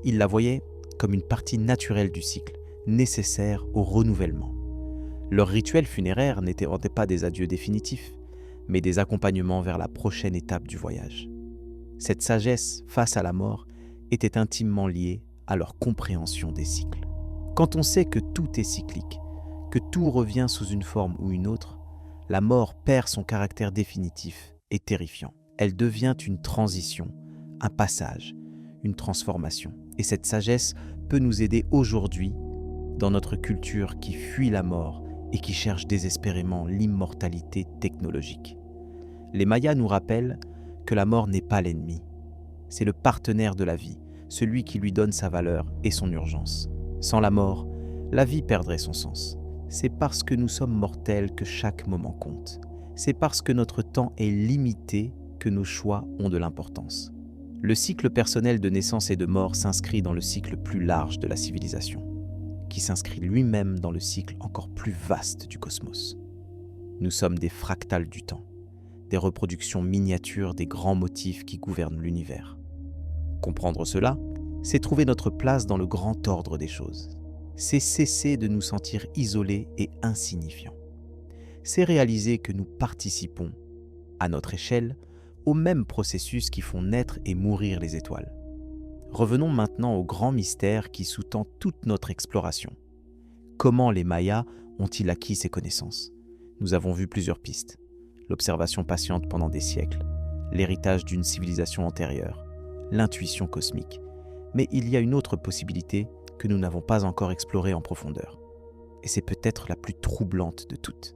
Ils la voyaient comme une partie naturelle du cycle, nécessaire au renouvellement. Leurs rituels funéraires n'étaient pas des adieux définitifs, mais des accompagnements vers la prochaine étape du voyage. Cette sagesse face à la mort était intimement liée à leur compréhension des cycles. Quand on sait que tout est cyclique, que tout revient sous une forme ou une autre, la mort perd son caractère définitif et terrifiant. Elle devient une transition, un passage, une transformation. Et cette sagesse peut nous aider aujourd'hui dans notre culture qui fuit la mort et qui cherche désespérément l'immortalité technologique. Les Mayas nous rappellent que la mort n'est pas l'ennemi. C'est le partenaire de la vie, celui qui lui donne sa valeur et son urgence. Sans la mort, la vie perdrait son sens. C'est parce que nous sommes mortels que chaque moment compte. C'est parce que notre temps est limité que nos choix ont de l'importance. Le cycle personnel de naissance et de mort s'inscrit dans le cycle plus large de la civilisation, qui s'inscrit lui-même dans le cycle encore plus vaste du cosmos. Nous sommes des fractales du temps, des reproductions miniatures des grands motifs qui gouvernent l'univers. Comprendre cela, c'est trouver notre place dans le grand ordre des choses. C'est cesser de nous sentir isolés et insignifiants. C'est réaliser que nous participons, à notre échelle, aux mêmes processus qui font naître et mourir les étoiles. Revenons maintenant au grand mystère qui sous-tend toute notre exploration. Comment les Mayas ont-ils acquis ces connaissances ? Nous avons vu plusieurs pistes. L'observation patiente pendant des siècles, l'héritage d'une civilisation antérieure, l'intuition cosmique. Mais il y a une autre possibilité que nous n'avons pas encore explorée en profondeur. Et c'est peut-être la plus troublante de toutes.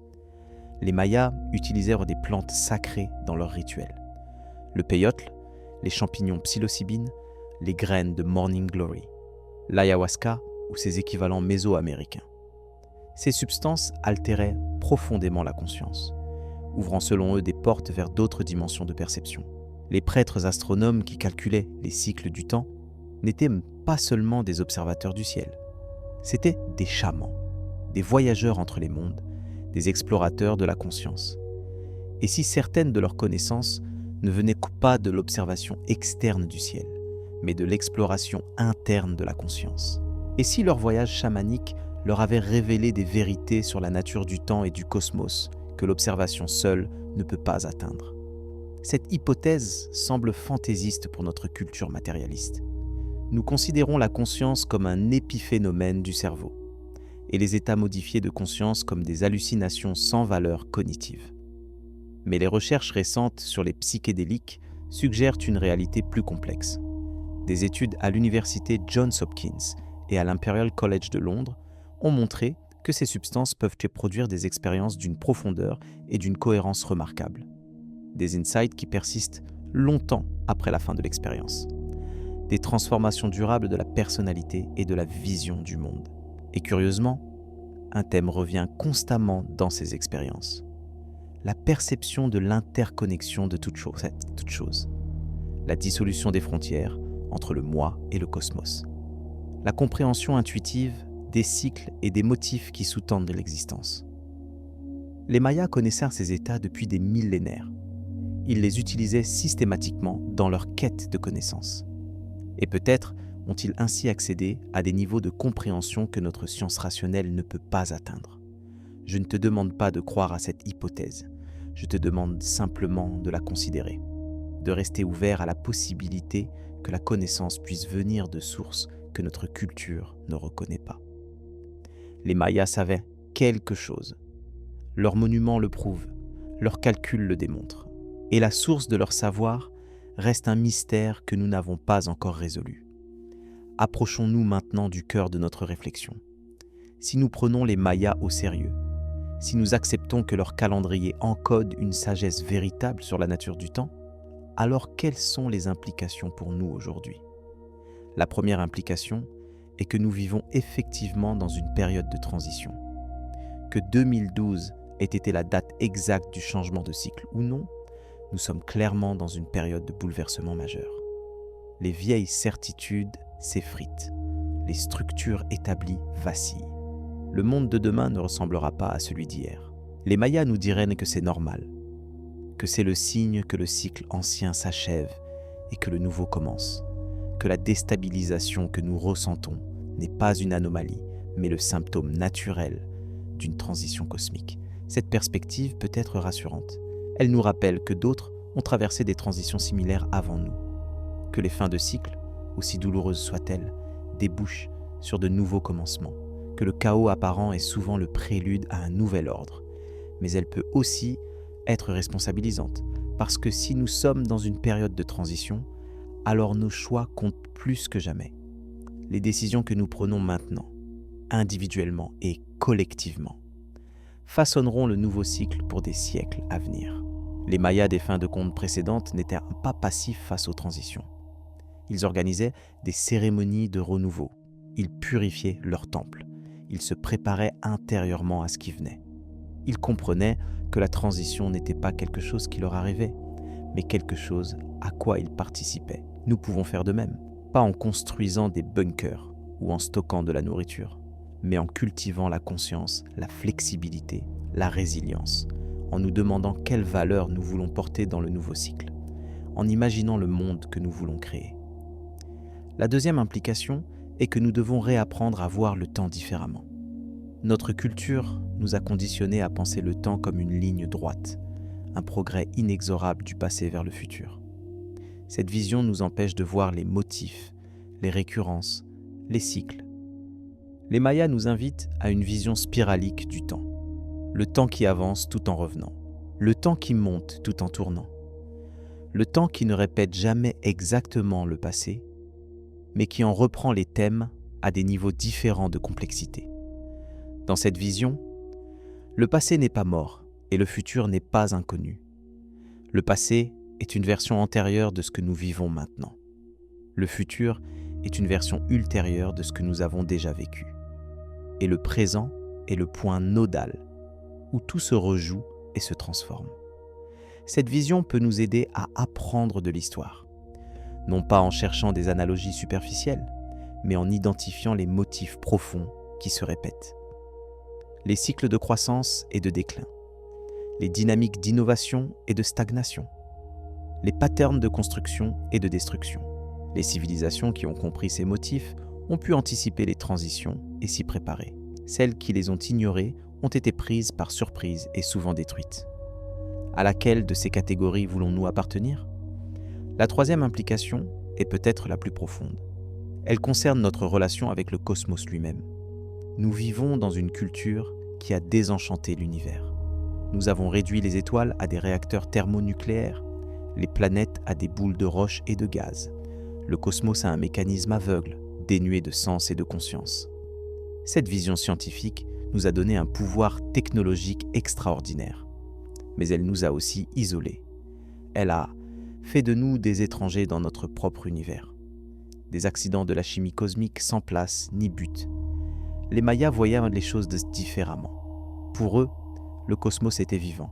Les Mayas utilisèrent des plantes sacrées dans leurs rituels. Le peyote, les champignons psilocybine, les graines de Morning Glory, l'ayahuasca ou ses équivalents mésoaméricains. Ces substances altéraient profondément la conscience, ouvrant selon eux des portes vers d'autres dimensions de perception. Les prêtres astronomes qui calculaient les cycles du temps n'étaient pas seulement des observateurs du ciel, c'étaient des chamans, des voyageurs entre les mondes, des explorateurs de la conscience. Et si certaines de leurs connaissances ne venaient pas de l'observation externe du ciel, mais de l'exploration interne de la conscience. Et si leur voyage chamanique leur avait révélé des vérités sur la nature du temps et du cosmos que l'observation seule ne peut pas atteindre. Cette hypothèse semble fantaisiste pour notre culture matérialiste. Nous considérons la conscience comme un épiphénomène du cerveau, et les états modifiés de conscience comme des hallucinations sans valeur cognitive. Mais les recherches récentes sur les psychédéliques suggèrent une réalité plus complexe. Des études à l'université Johns Hopkins et à l'Imperial College de Londres ont montré que ces substances peuvent produire des expériences d'une profondeur et d'une cohérence remarquables. Des insights qui persistent longtemps après la fin de l'expérience. Des transformations durables de la personnalité et de la vision du monde. Et curieusement, un thème revient constamment dans ces expériences. La perception de l'interconnexion de toute chose. La dissolution des frontières entre le moi et le cosmos. La compréhension intuitive des cycles et des motifs qui sous-tendent l'existence. Les Mayas connaissaient ces états depuis des millénaires. Ils les utilisaient systématiquement dans leur quête de connaissance. Et peut-être ont-ils ainsi accédé à des niveaux de compréhension que notre science rationnelle ne peut pas atteindre. Je ne te demande pas de croire à cette hypothèse, je te demande simplement de la considérer, de rester ouvert à la possibilité que la connaissance puisse venir de sources que notre culture ne reconnaît pas. Les Mayas savaient quelque chose. Leurs monuments le prouvent, leurs calculs le démontrent. Et la source de leur savoir reste un mystère que nous n'avons pas encore résolu. Approchons-nous maintenant du cœur de notre réflexion. Si nous prenons les Mayas au sérieux, si nous acceptons que leur calendrier encode une sagesse véritable sur la nature du temps, alors quelles sont les implications pour nous aujourd'hui ? La première implication est que nous vivons effectivement dans une période de transition, que Que 2012 ait été la date exacte du changement de cycle ou non, nous sommes clairement dans une période de bouleversement majeur. Les vieilles certitudes s'effritent, les structures établies vacillent. Le monde de demain ne ressemblera pas à celui d'hier. Les Mayas nous diraient que c'est normal, que c'est le signe que le cycle ancien s'achève et que le nouveau commence, que la déstabilisation que nous ressentons n'est pas une anomalie, mais le symptôme naturel d'une transition cosmique. Cette perspective peut être rassurante. Elle nous rappelle que d'autres ont traversé des transitions similaires avant nous, que les fins de cycle, aussi douloureuses soient-elles, débouchent sur de nouveaux commencements, que le chaos apparent est souvent le prélude à un nouvel ordre. Mais elle peut aussi être responsabilisante, parce que si nous sommes dans une période de transition, alors nos choix comptent plus que jamais. Les décisions que nous prenons maintenant, individuellement et collectivement, façonneront le nouveau cycle pour des siècles à venir. Les Mayas des fins de compte précédentes n'étaient pas passifs face aux transitions. Ils organisaient des cérémonies de renouveau. Ils purifiaient leur temple. Ils se préparaient intérieurement à ce qui venait. Ils comprenaient que la transition n'était pas quelque chose qui leur arrivait, mais quelque chose à quoi ils participaient. Nous pouvons faire de même, pas en construisant des bunkers ou en stockant de la nourriture, mais en cultivant la conscience, la flexibilité, la résilience, en nous demandant quelles valeurs nous voulons porter dans le nouveau cycle, en imaginant le monde que nous voulons créer. La deuxième implication est que nous devons réapprendre à voir le temps différemment. Notre culture nous a conditionnés à penser le temps comme une ligne droite, un progrès inexorable du passé vers le futur. Cette vision nous empêche de voir les motifs, les récurrences, les cycles. Les Mayas nous invitent à une vision spiralique du temps. Le temps qui avance tout en revenant. Le temps qui monte tout en tournant. Le temps qui ne répète jamais exactement le passé, mais qui en reprend les thèmes à des niveaux différents de complexité. Dans cette vision, le passé n'est pas mort et le futur n'est pas inconnu. Le passé est une version antérieure de ce que nous vivons maintenant. Le futur est une version ultérieure de ce que nous avons déjà vécu. Et le présent est le point nodal où tout se rejoue et se transforme. Cette vision peut nous aider à apprendre de l'histoire, non pas en cherchant des analogies superficielles, mais en identifiant les motifs profonds qui se répètent. Les cycles de croissance et de déclin, les dynamiques d'innovation et de stagnation, les patterns de construction et de destruction. Les civilisations qui ont compris ces motifs ont pu anticiper les transitions et s'y préparer. Celles qui les ont ignorées ont été prises par surprise et souvent détruites. À laquelle de ces catégories voulons-nous appartenir ? La troisième implication est peut-être la plus profonde. Elle concerne notre relation avec le cosmos lui-même. Nous vivons dans une culture qui a désenchanté l'univers. Nous avons réduit les étoiles à des réacteurs thermonucléaires, les planètes à des boules de roche et de gaz. Le cosmos a un mécanisme aveugle, dénué de sens et de conscience. Cette vision scientifique nous a donné un pouvoir technologique extraordinaire. Mais elle nous a aussi isolés. Elle a fait de nous des étrangers dans notre propre univers. Des accidents de la chimie cosmique sans place ni but. Les Mayas voyaient les choses différemment. Pour eux, le cosmos était vivant.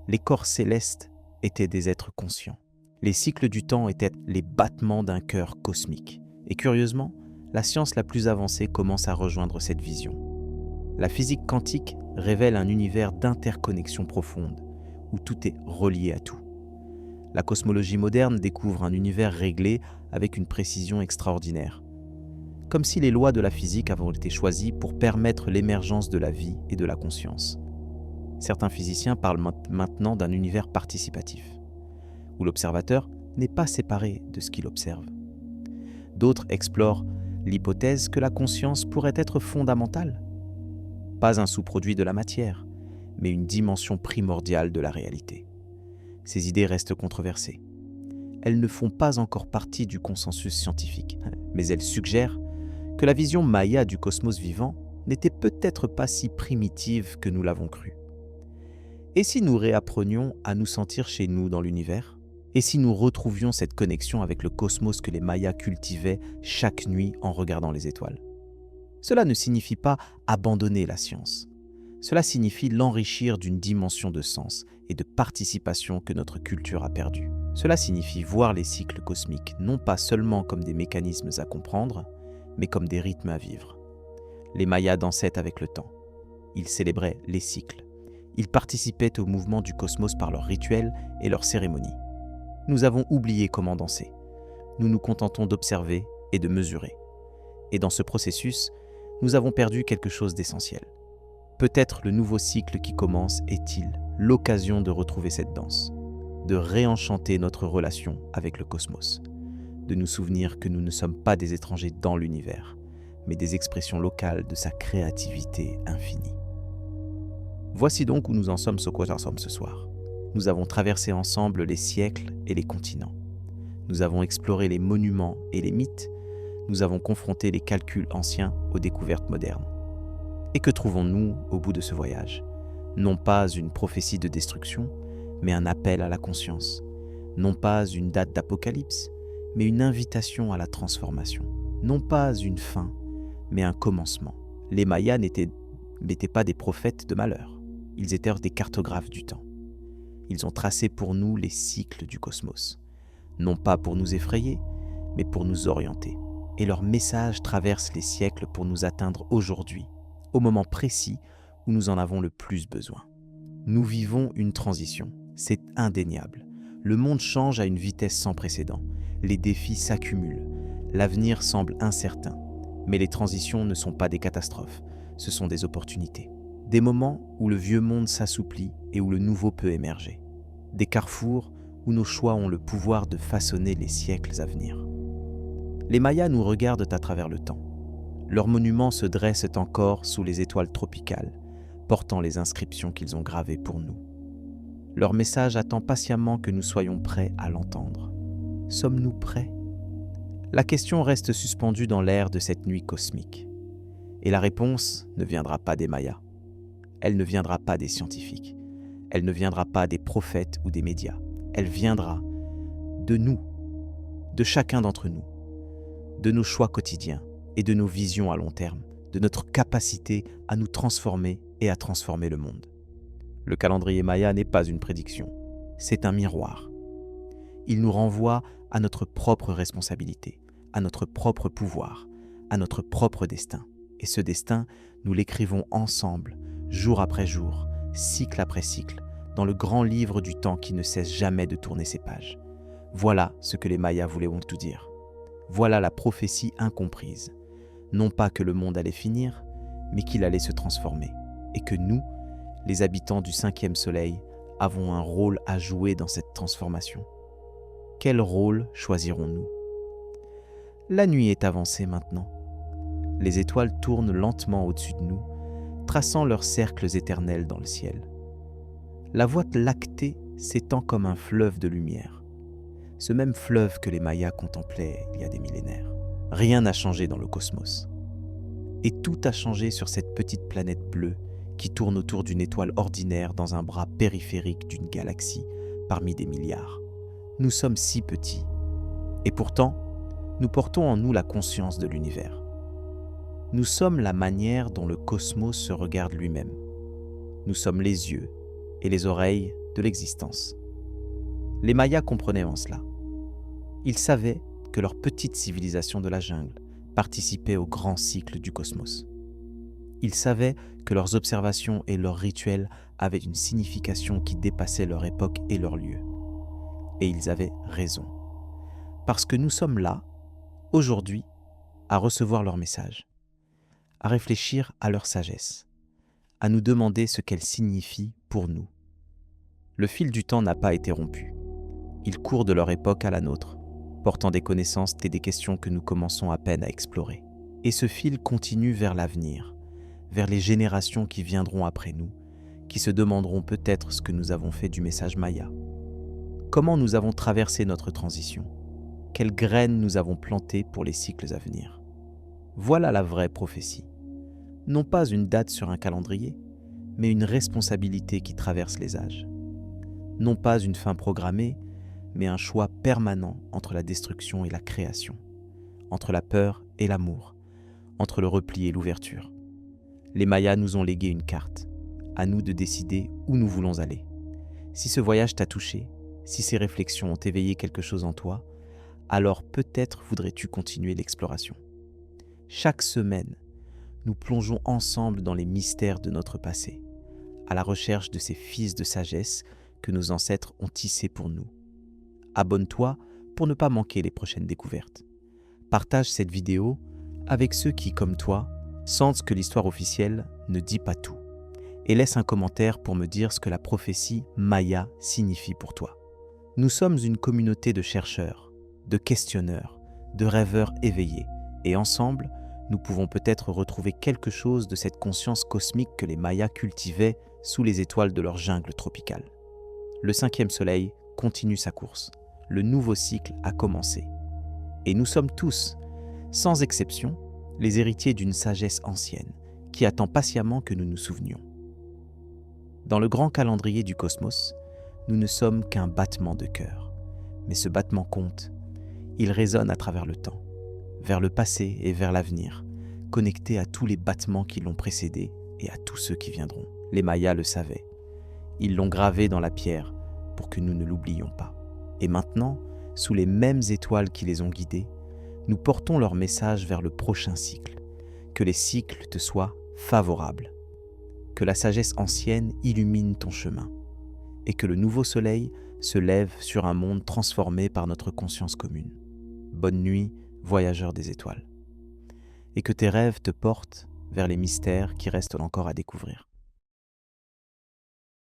Les corps célestes étaient des êtres conscients. Les cycles du temps étaient les battements d'un cœur cosmique. Et curieusement, la science la plus avancée commence à rejoindre cette vision. La physique quantique révèle un univers d'interconnexion profonde, où tout est relié à tout. La cosmologie moderne découvre un univers réglé avec une précision extraordinaire. Comme si les lois de la physique avaient été choisies pour permettre l'émergence de la vie et de la conscience. Certains physiciens parlent maintenant d'un univers participatif, où l'observateur n'est pas séparé de ce qu'il observe. D'autres explorent l'hypothèse que la conscience pourrait être fondamentale, pas un sous-produit de la matière, mais une dimension primordiale de la réalité. Ces idées restent controversées. Elles ne font pas encore partie du consensus scientifique, mais elles suggèrent que la vision maya du cosmos vivant n'était peut-être pas si primitive que nous l'avons cru. Et si nous réapprenions à nous sentir chez nous dans l'univers ? Et si nous retrouvions cette connexion avec le cosmos que les Mayas cultivaient chaque nuit en regardant les étoiles ? Cela ne signifie pas abandonner la science. Cela signifie l'enrichir d'une dimension de sens et de participation que notre culture a perdue. Cela signifie voir les cycles cosmiques non pas seulement comme des mécanismes à comprendre, mais comme des rythmes à vivre. Les Mayas dansaient avec le temps. Ils célébraient les cycles. Ils participaient au mouvement du cosmos par leurs rituels et leurs cérémonies. Nous avons oublié comment danser. Nous nous contentons d'observer et de mesurer. Et dans ce processus, nous avons perdu quelque chose d'essentiel. Peut-être le nouveau cycle qui commence est-il l'occasion de retrouver cette danse, de réenchanter notre relation avec le cosmos, de nous souvenir que nous ne sommes pas des étrangers dans l'univers, mais des expressions locales de sa créativité infinie. Voici donc où nous en sommes ce Quatorsom ce soir. Nous avons traversé ensemble les siècles et les continents. Nous avons exploré les monuments et les mythes. Nous avons confronté les calculs anciens aux découvertes modernes. Et que trouvons-nous au bout de ce voyage ? Non pas une prophétie de destruction, mais un appel à la conscience. Non pas une date d'apocalypse, mais une invitation à la transformation. Non pas une fin, mais un commencement. Les Mayas n'étaient pas des prophètes de malheur. Ils étaient des cartographes du temps. Ils ont tracé pour nous les cycles du cosmos. Non pas pour nous effrayer, mais pour nous orienter. Et leur message traverse les siècles pour nous atteindre aujourd'hui, au moment précis où nous en avons le plus besoin. Nous vivons une transition, c'est indéniable. Le monde change à une vitesse sans précédent. Les défis s'accumulent. L'avenir semble incertain. Mais les transitions ne sont pas des catastrophes, ce sont des opportunités. Des moments où le vieux monde s'assouplit et où le nouveau peut émerger. Des carrefours où nos choix ont le pouvoir de façonner les siècles à venir. Les Mayas nous regardent à travers le temps. Leurs monuments se dressent encore sous les étoiles tropicales, portant les inscriptions qu'ils ont gravées pour nous. Leur message attend patiemment que nous soyons prêts à l'entendre. Sommes-nous prêts ? La question reste suspendue dans l'air de cette nuit cosmique. Et la réponse ne viendra pas des Mayas. Elle ne viendra pas des scientifiques. Elle ne viendra pas des prophètes ou des médias. Elle viendra de nous, de chacun d'entre nous, de nos choix quotidiens et de nos visions à long terme, de notre capacité à nous transformer et à transformer le monde. Le calendrier Maya n'est pas une prédiction, c'est un miroir. Il nous renvoie à notre propre responsabilité, à notre propre pouvoir, à notre propre destin. Et ce destin, nous l'écrivons ensemble, jour après jour, cycle après cycle, dans le grand livre du temps qui ne cesse jamais de tourner ses pages. Voilà ce que les Mayas voulaient tout dire. Voilà la prophétie incomprise. Non pas que le monde allait finir, mais qu'il allait se transformer. Et que nous, les habitants du 5e soleil, avons un rôle à jouer dans cette transformation. Quel rôle choisirons-nous ? La nuit est avancée maintenant. Les étoiles tournent lentement au-dessus de nous, traçant leurs cercles éternels dans le ciel. La Voie lactée s'étend comme un fleuve de lumière. Ce même fleuve que les Mayas contemplaient il y a des millénaires. Rien n'a changé dans le cosmos. Et tout a changé sur cette petite planète bleue qui tourne autour d'une étoile ordinaire dans un bras périphérique d'une galaxie parmi des milliards. Nous sommes si petits. Et pourtant, nous portons en nous la conscience de l'univers. Nous sommes la manière dont le cosmos se regarde lui-même. Nous sommes les yeux et les oreilles de l'existence. Les Mayas comprenaient en cela. Ils savaient que leur petite civilisation de la jungle participait au grand cycle du cosmos. Ils savaient que leurs observations et leurs rituels avaient une signification qui dépassait leur époque et leur lieu. Et ils avaient raison. Parce que nous sommes là, aujourd'hui, à recevoir leur message, à réfléchir à leur sagesse, à nous demander ce qu'elle signifie pour nous. Le fil du temps n'a pas été rompu. Il court de leur époque à la nôtre, portant des connaissances et des questions que nous commençons à peine à explorer. Et ce fil continue vers l'avenir, vers les générations qui viendront après nous, qui se demanderont peut-être ce que nous avons fait du message Maya. Comment nous avons traversé notre transition ? Quelles graines nous avons plantées pour les cycles à venir ? Voilà la vraie prophétie. Non pas une date sur un calendrier, mais une responsabilité qui traverse les âges. Non pas une fin programmée, mais un choix permanent entre la destruction et la création, entre la peur et l'amour, entre le repli et l'ouverture. Les Mayas nous ont légué une carte, à nous de décider où nous voulons aller. Si ce voyage t'a touché, si ces réflexions ont éveillé quelque chose en toi, alors peut-être voudrais-tu continuer l'exploration. Chaque semaine, nous plongeons ensemble dans les mystères de notre passé, à la recherche de ces fils de sagesse que nos ancêtres ont tissés pour nous. Abonne-toi pour ne pas manquer les prochaines découvertes. Partage cette vidéo avec ceux qui, comme toi, sentent que l'histoire officielle ne dit pas tout. Et laisse un commentaire pour me dire ce que la prophétie Maya signifie pour toi. Nous sommes une communauté de chercheurs, de questionneurs, de rêveurs éveillés. Et ensemble, nous pouvons peut-être retrouver quelque chose de cette conscience cosmique que les Mayas cultivaient sous les étoiles de leur jungle tropicale. Le 5e soleil continue sa course. Le nouveau cycle a commencé. Et nous sommes tous, sans exception, les héritiers d'une sagesse ancienne qui attend patiemment que nous nous souvenions. Dans le grand calendrier du cosmos, nous ne sommes qu'un battement de cœur. Mais ce battement compte. Il résonne à travers le temps, vers le passé et vers l'avenir, connecté à tous les battements qui l'ont précédé et à tous ceux qui viendront. Les Mayas le savaient. Ils l'ont gravé dans la pierre pour que nous ne l'oublions pas. Et maintenant, sous les mêmes étoiles qui les ont guidés, nous portons leur message vers le prochain cycle. Que les cycles te soient favorables. Que la sagesse ancienne illumine ton chemin. Et que le nouveau soleil se lève sur un monde transformé par notre conscience commune. Bonne nuit, voyageur des étoiles. Et que tes rêves te portent vers les mystères qui restent encore à découvrir.